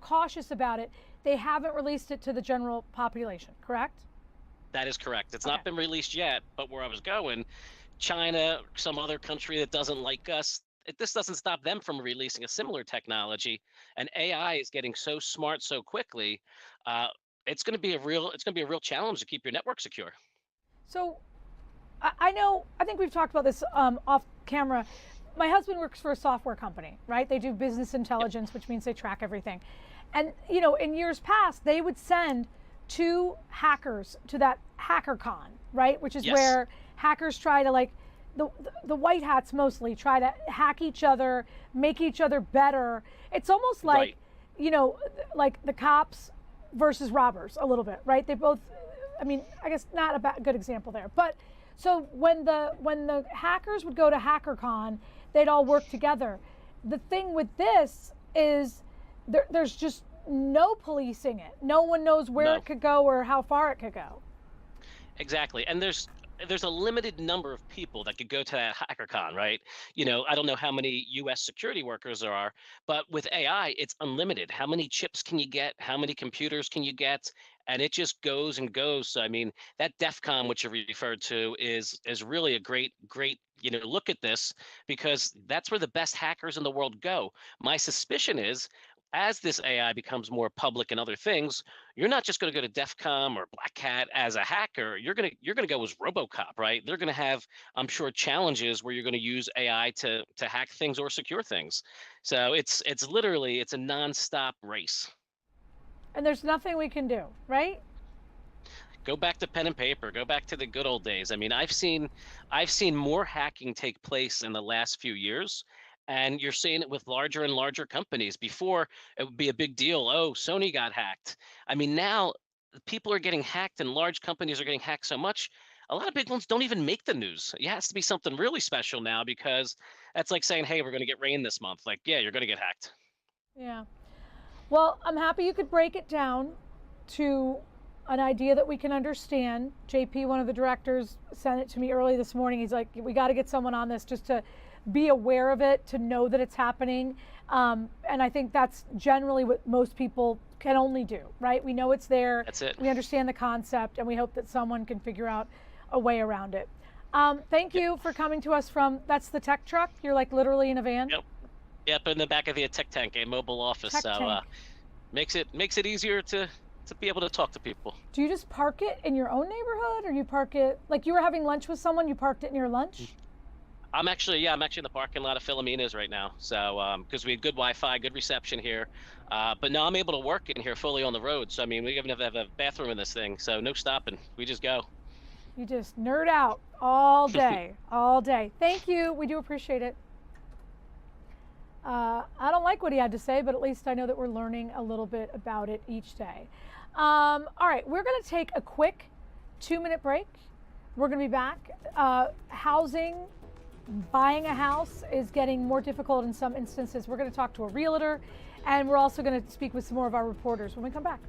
cautious about it. They haven't released it to the general population, correct?
That is correct. It's not been released yet, but where I was going, China, some other country that doesn't like us, this doesn't stop them from releasing a similar technology. And AI is getting so smart so quickly. It's going to be a real challenge to keep your network secure.
So I think we've talked about this off camera. My husband works for a software company, right? They do business intelligence, which means they track everything. And, in years past, they would send 2 hackers to that HackerCon, right? Which is where hackers try to, the white hats mostly try to hack each other, make each other better. It's almost like, like the cops versus robbers a little bit, right? They both, I guess not a good example there. But so when the hackers would go to HackerCon, they'd all work together. The thing with this is there's just no policing it. No one knows where it could go or how far it could go.
Exactly. And there's a limited number of people that could go to that HackerCon, right? I don't know how many US security workers there are, but with AI, it's unlimited. How many chips can you get? How many computers can you get? And it just goes and goes. So, that DEF CON, which you referred to, is really a great, look at this, because that's where the best hackers in the world go. My suspicion is, as this AI becomes more public and other things, you're not just going to go to DEF CON or Black Hat as a hacker. You're going to go as RoboCop, right? They're going to have, I'm sure, challenges where you're going to use AI to hack things or secure things. So it's literally a nonstop race.
And there's nothing we can do, right?
Go back to pen and paper. Go back to the good old days. I've seen more hacking take place in the last few years. And you're seeing it with larger and larger companies. Before, it would be a big deal. Oh, Sony got hacked. Now people are getting hacked and large companies are getting hacked so much. A lot of big ones don't even make the news. It has to be something really special now, because that's like saying, hey, we're going to get rain this month. Like, yeah, you're going to get hacked.
Yeah. Well, I'm happy you could break it down to an idea that we can understand. JP, one of the directors, sent it to me early this morning. He's like, we got to get someone on this just to be aware of it, to know that it's happening. And I think that's generally what most people can only do, right? We know it's there.
That's it.
We understand the concept, and we hope that someone can figure out a way around it. Thank you for coming to us that's the tech truck. You're like literally in a van?
Yep, in the back of the tech tank, a mobile office.
Tech tank.
Makes it easier to be able to talk to people.
Do you just park it in your own neighborhood, or you park it, like you were having lunch with someone, you parked it in your lunch?
I'm actually in the parking lot of Philomena's right now. So, because we had good Wi-Fi, good reception here. But now I'm able to work in here fully on the road. So, we even have a bathroom in this thing. So no stopping. We just go.
You just nerd out all day, all day. Thank you. We do appreciate it. I don't like what he had to say, but at least I know that we're learning a little bit about it each day. All right, we're going to take a quick 2-minute break. We're going to be back. Housing, buying a house is getting more difficult in some instances. We're going to talk to a realtor, and we're also going to speak with some more of our reporters when we come back.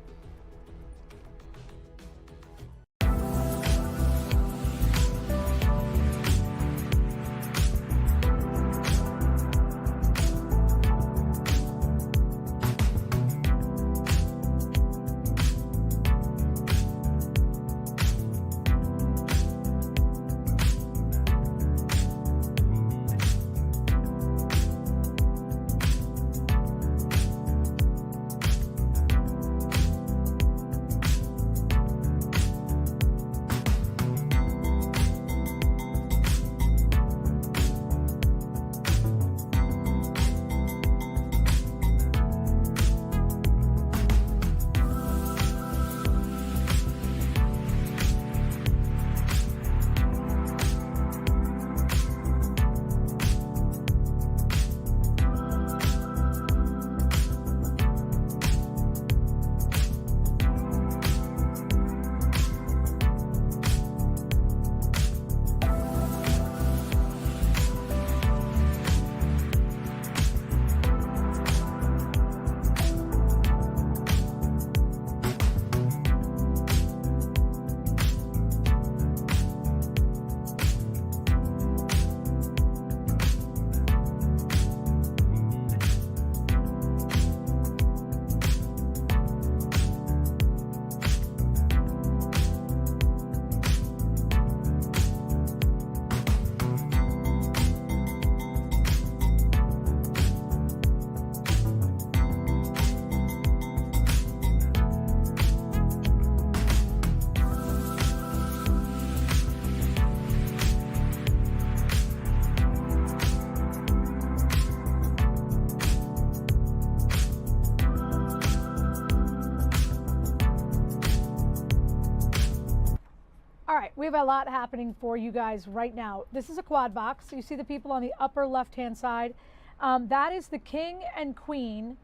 All right, we have a lot happening for you guys right now. This is a quad box. You see the people on the upper left-hand side. That is the king and queen,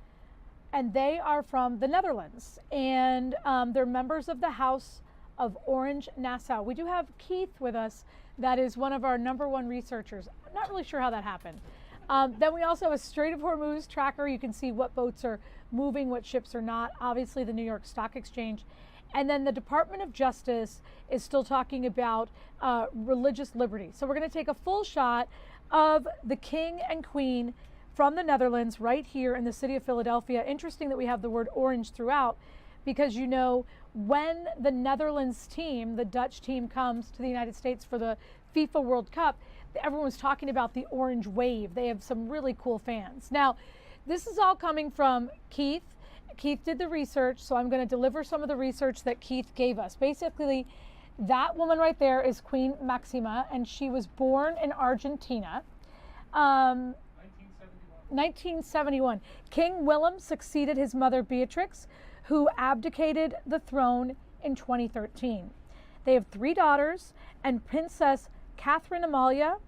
and they are from the Netherlands. And they're members of the House of Orange-Nassau. We do have Keith with us. That is one of our #1 researchers. I'm not really sure how that happened. Then we also have a Strait of Hormuz tracker. You can see what boats are moving, what ships are not. Obviously, the New York Stock Exchange. And then the Department of Justice is still talking about religious liberty. So we're going to take a full shot of the king and queen from the Netherlands right here in the city of Philadelphia. Interesting that we have the word orange throughout, because you know when the Netherlands team, the Dutch team, comes to the United States for the FIFA World Cup, everyone's talking about the orange wave. They have some really cool fans. Now, this is all coming from Keith. Keith did the research, so I'm going to deliver some of the research that Keith gave us. Basically, that woman right there is Queen Maxima, and she was born in Argentina. 1971. King Willem succeeded his mother Beatrix, who abdicated the throne in 2013. They have 3 daughters, and Princess Catherine Amalia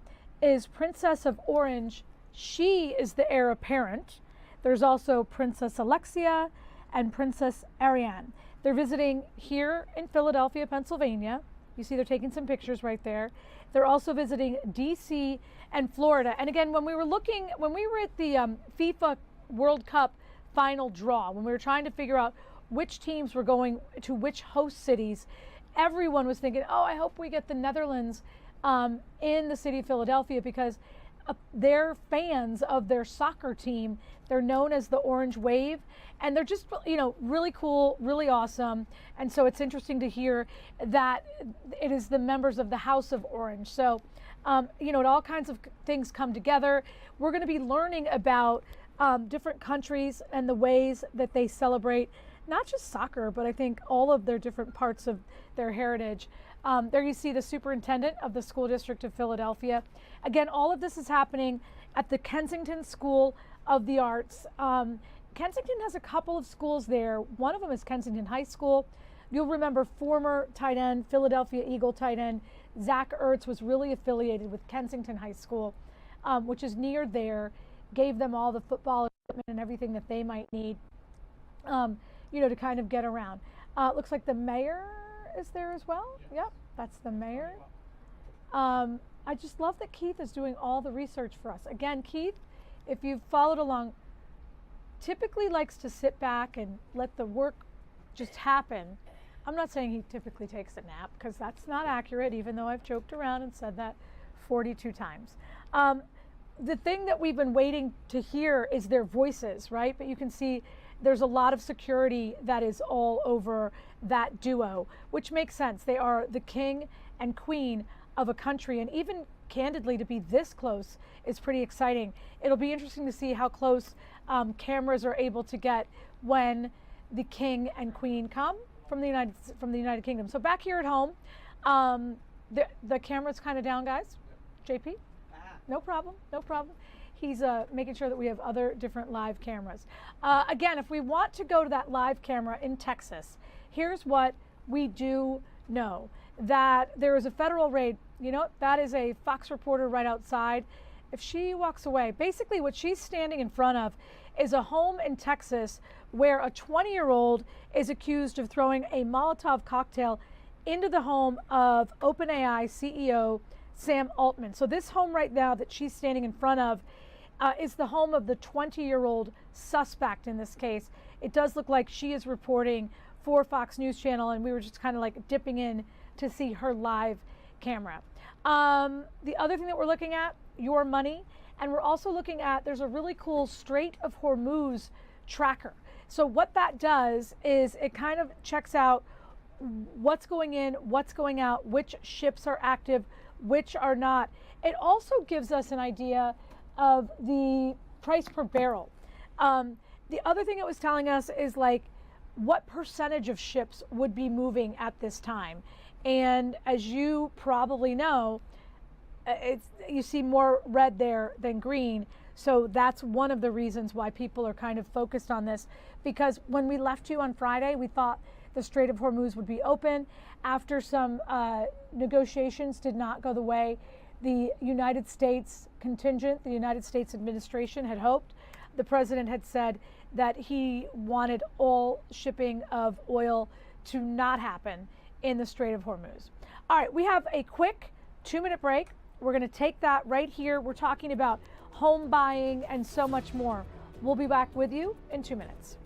is Princess of Orange. She is the heir apparent. There's also Princess Alexia and Princess Ariane. They're visiting here in Philadelphia, Pennsylvania. You see they're taking some pictures right there. They're also visiting DC and Florida. And again, when we were at the FIFA World Cup final draw, when we were trying to figure out which teams were going to which host cities, everyone was thinking, oh, I hope we get the Netherlands in the city of Philadelphia, because they're fans of their soccer team. They're known as the Orange Wave, and they're just, really cool, really awesome. And so it's interesting to hear that it is the members of the House of Orange. So, all kinds of things come together. We're going to be learning about different countries and the ways that they celebrate not just soccer, but I think all of their different parts of their heritage. There you see the superintendent of the school district of Philadelphia. Again, all of this is happening at the Kensington School of the Arts. Kensington has a couple of schools there. One of them is Kensington High School. You'll remember former tight end, Philadelphia Eagle tight end, Zach Ertz was really affiliated with Kensington High School, which is near there, gave them all the football equipment and everything that they might need, to kind of get around. Looks like the mayor is there as well. Yep, that's the mayor. I just love that Keith is doing all the research for us. Again, Keith, if you've followed along, typically likes to sit back and let the work just happen. I'm not saying he typically takes a nap, because that's not accurate, even though I've joked around and said that 42 times. The thing that we've been waiting to hear is their voices, right? But you can see there's a lot of security that is all over that duo, which makes sense. They are the king and queen of a country, and even candidly to be this close is pretty exciting. It'll be interesting to see how close cameras are able to get when the king and queen come from the United Kingdom. So back here at home, the camera's kind of down, guys. JP? No problem, no problem. He's making sure that we have other different live cameras. Again, if we want to go to that live camera in Texas, here's what we do know. That there is a federal raid. That is a Fox reporter right outside. If she walks away, basically what she's standing in front of is a home in Texas where a 20-year-old is accused of throwing a Molotov cocktail into the home of OpenAI CEO Sam Altman. So this home right now that she's standing in front of is the home of the 20-year-old suspect in this case. It does look like she is reporting for Fox News Channel, and we were just kind of like dipping in to see her live camera. The other thing that we're looking at, your money, and we're also looking at, there's a really cool Strait of Hormuz tracker. So what that does is it kind of checks out what's going in, what's going out, which ships are active, which are not. It also gives us an idea of the price per barrel. The other thing it was telling us is like what percentage of ships would be moving at this time. And as you probably know, you see more red there than green. So that's one of the reasons why people are kind of focused on this, because when we left you on Friday, we thought the Strait of Hormuz would be open after some negotiations did not go the way the United States contingent, the United States administration had hoped. The president had said that he wanted all shipping of oil to not happen in the Strait of Hormuz. All right, we have a quick 2-minute break. We're going to take that right here. We're talking about home buying and so much more. We'll be back with you in 2 minutes.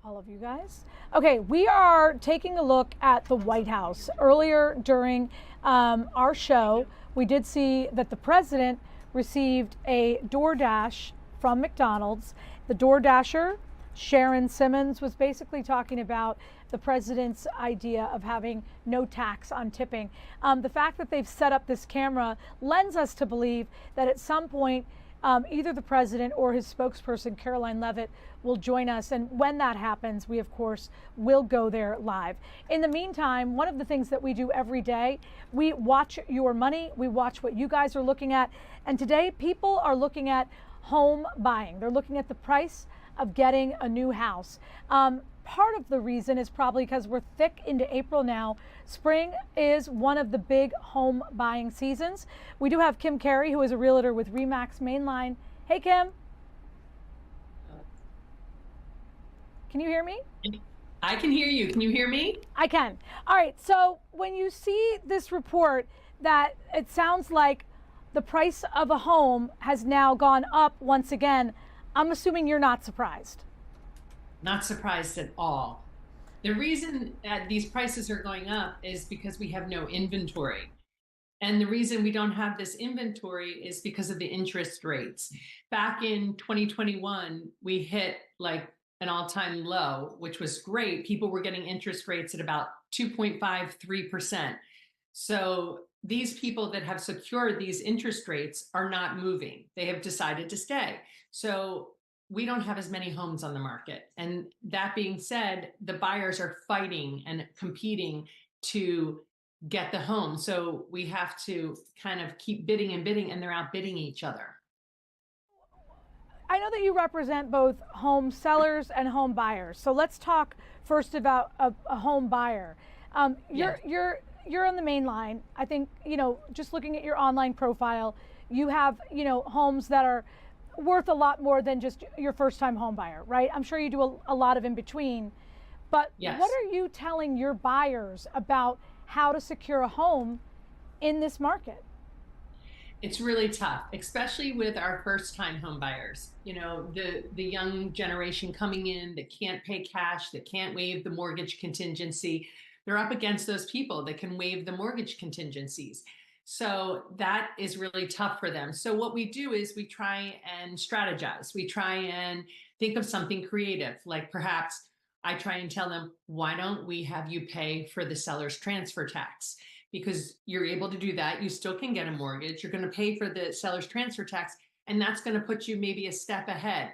All of you guys. Okay, we are taking a look at the White House. Earlier during our show, we did see that the president received a DoorDash from McDonald's. The DoorDasher, Sharon Simmons, was basically talking about the president's idea of having no tax on tipping. The fact that they've set up this camera lends us to believe that at some point, either the president or his spokesperson, Caroline Leavitt, will join us. And when that happens, we, of course, will go there live. In the meantime, one of the things that we do every day, we watch your money. We watch what you guys are looking at. And today, people are looking at home buying. They're looking at the price of getting a new house. Part of the reason is probably because we're thick into April now. Spring is one of the big home buying seasons. We do have Kim Carey, who is a realtor with Remax Mainline. Hey, Kim. Can you hear me?
I can hear you. Can you hear me?
I can. All right. So when you see this report that it sounds like the price of a home has now gone up once again, I'm assuming you're not surprised.
Not surprised at all. The reason these prices are going up is because we have no inventory. And the reason we don't have this inventory is because of the interest rates. Back in 2021, we hit like an all-time low, which was great. People were getting interest rates at about 2.53%. So these people that have secured these interest rates are not moving. They have decided to stay. So we don't have as many homes on the market. And that being said, the buyers are fighting and competing to get the home. So we have to kind of keep bidding and bidding, and they're outbidding each other.
I know that you represent both home sellers and home buyers. So let's talk first about a home buyer. You're on the main line. I think, just looking at your online profile, you have, homes that are worth a lot more than just your first time home buyer, right? I'm sure you do a lot of in between, but
yes.
What are you telling your buyers about how to secure a home in this market?
It's really tough, especially with our first-time home buyers. You know, the young generation coming in that can't pay cash, that can't waive the mortgage contingency. They're up against those people that can waive the mortgage contingencies. So that is really tough for them. So what we do is we try and strategize. We try and think of something creative, like perhaps I try and tell them, why don't we have you pay for the seller's transfer tax? Because you're able to do that. You still can get a mortgage. You're going to pay for the seller's transfer tax, and that's going to put you maybe a step ahead.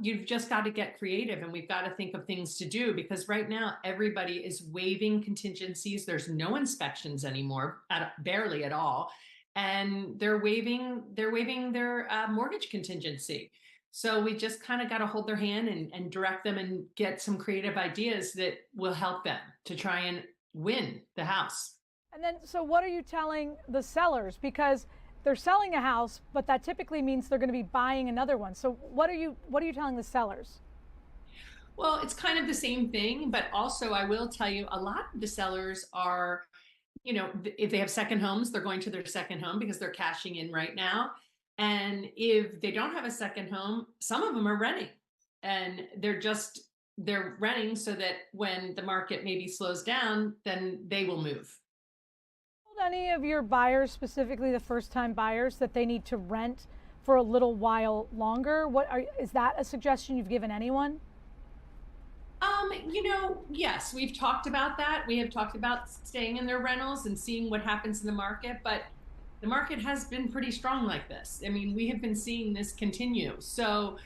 You've just got to get creative, and we've got to think of things to do, because right now everybody is waiving contingencies. There's no inspections anymore, barely at all, and they're waiving their mortgage contingency. So we just kind of got to hold their hand and direct them and get some creative ideas that will help them to try and win the house.
And then, so what are you telling the sellers? Because they're selling a house, but that typically means they're going to be buying another one. So what are you telling the sellers?
Well, it's kind of the same thing, but also I will tell you, a lot of the sellers are, you know, if they have second homes, they're going to their second home because they're cashing in right now. And if they don't have a second home, some of them are renting, and they're renting so that when the market maybe slows down, then they will move.
Any of your buyers, specifically the first-time buyers, that they need to rent for a little while longer? Is that a suggestion you've given anyone?
You know, yes, we've talked about that. We have talked about staying in their rentals and seeing what happens in the market, but the market has been pretty strong like this. I mean, we have been seeing this continue. So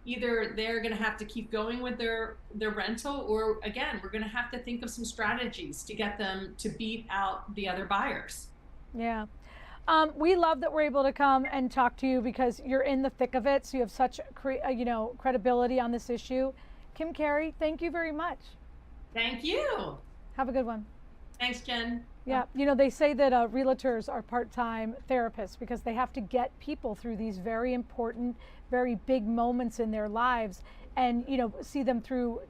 either they're going to have to keep going with their rental, or again, we're going to have to think of some strategies to get them to beat out the other buyers.
Yeah. We love that we're able to come and talk to you because you're in the thick of it. So you have such, credibility on this issue. Kim Carey, thank you very much.
Thank you.
Have a good one.
Thanks, Jen.
Yeah, you know, they say that realtors are part-time therapists because they have to get people through these very important, very big moments in their lives and, see them through,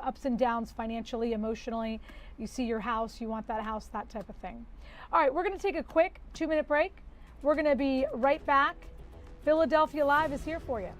ups and downs financially, emotionally. You see your house, you want that house, that type of thing. All right, we're going to take a quick 2-minute break. We're going to be right back. Philadelphia Live is here for you.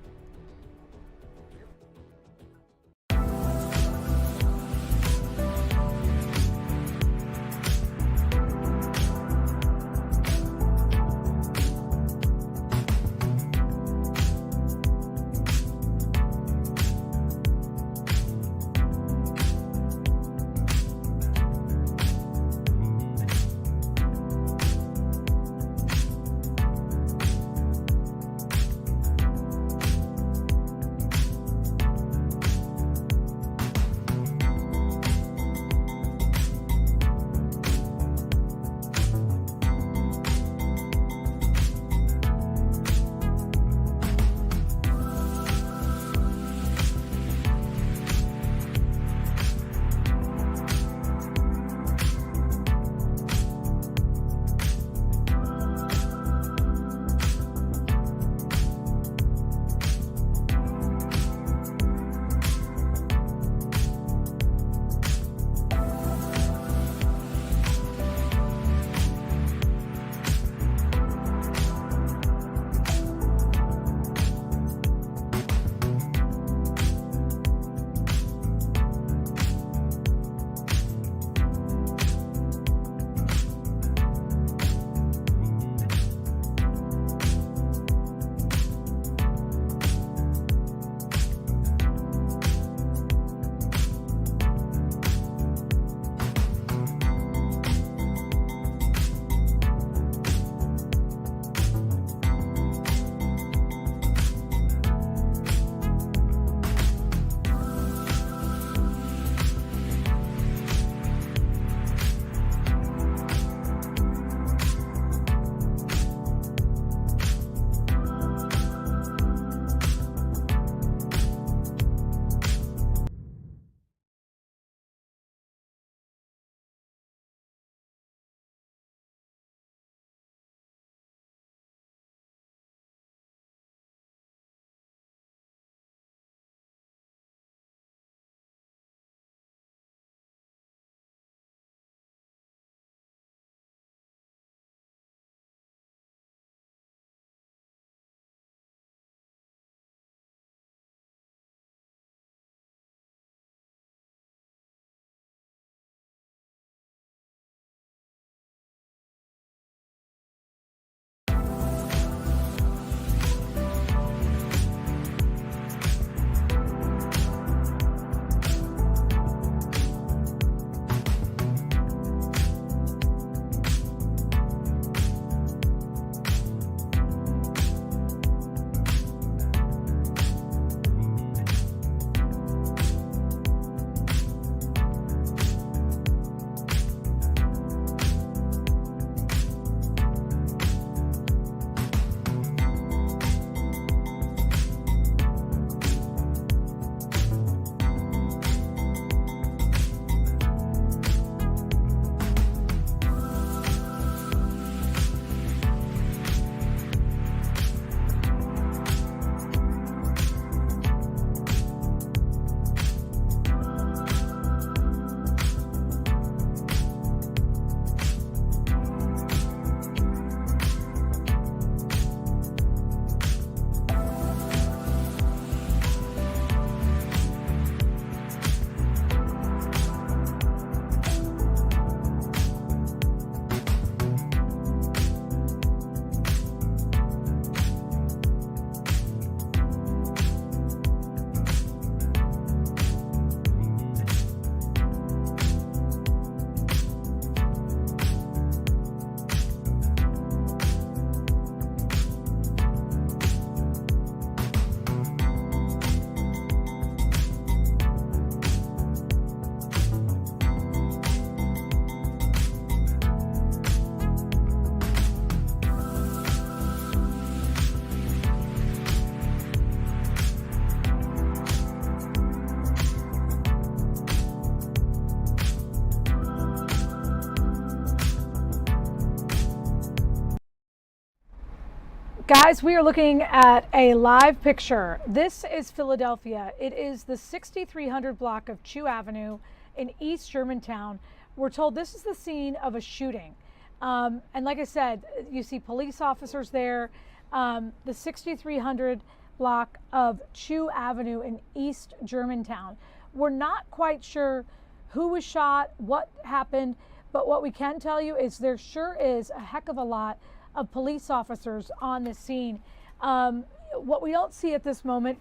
Guys, we are looking at a live picture. This is Philadelphia. It is the 6300 block of Chew Avenue in East Germantown. We're told this is the scene of a shooting. And like I said, you see police officers there. The 6300 block of Chew Avenue in East Germantown. We're not quite sure who was shot, what happened, but what we can tell you is there sure is a heck of a lot of police officers on the scene. What we don't see at this moment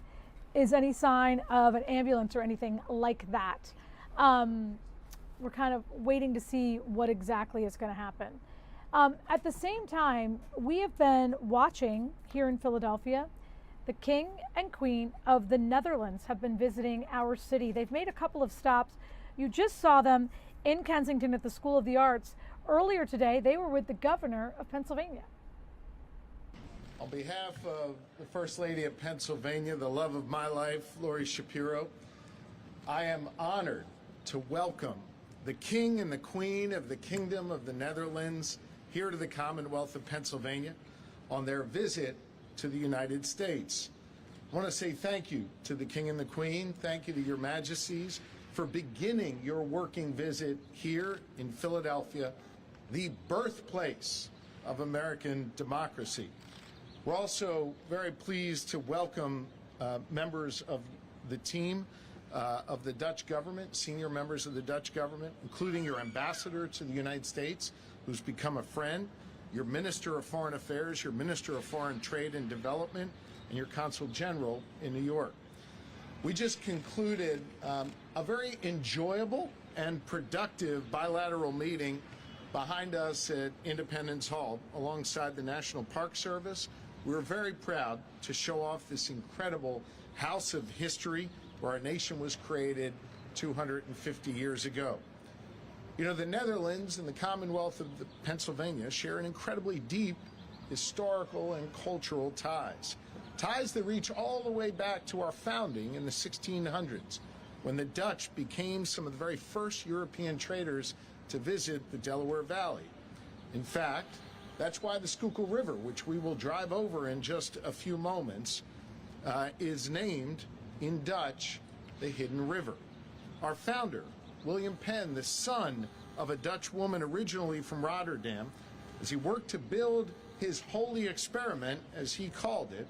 is any sign of an ambulance or anything like that. We're kind of waiting to see what exactly is going to happen. At the same time, we have been watching here in Philadelphia. The King and Queen of the Netherlands have been visiting our city. They've made a couple of stops. You just saw them in Kensington at the School of the Arts. Earlier today, they were with the governor of Pennsylvania.
On behalf of the First Lady of Pennsylvania, the love of my life, Lori Shapiro, I am honored to welcome the King and the Queen of the Kingdom of the Netherlands here to the Commonwealth of Pennsylvania on their visit to the United States. I want to say thank you to the King and the Queen. Thank you to your Majesties for beginning your working visit here in Philadelphia, the birthplace of American democracy. We're also very pleased to welcome members of the team of the Dutch government, senior members of the Dutch government, including your ambassador to the United States, who's become a friend, your Minister of Foreign Affairs, your Minister of Foreign Trade and Development, and your Consul General in New York. We just concluded a very enjoyable and productive bilateral meeting behind us at Independence Hall alongside the National Park Service. We're very proud to show off this incredible house of history where our nation was created 250 years ago. You know, the Netherlands and the Commonwealth of Pennsylvania share an incredibly deep historical and cultural ties. Ties that reach all the way back to our founding in the 1600s, when the Dutch became some of the very first European traders to visit the Delaware Valley. In fact, that's why the Schuylkill River, which we will drive over in just a few moments, is named in Dutch the Hidden River. Our founder, William Penn, the son of a Dutch woman originally from Rotterdam, as he worked to build his holy experiment, as he called it,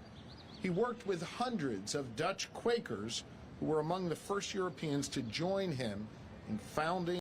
he worked with hundreds of Dutch Quakers who were among the first Europeans to join him in founding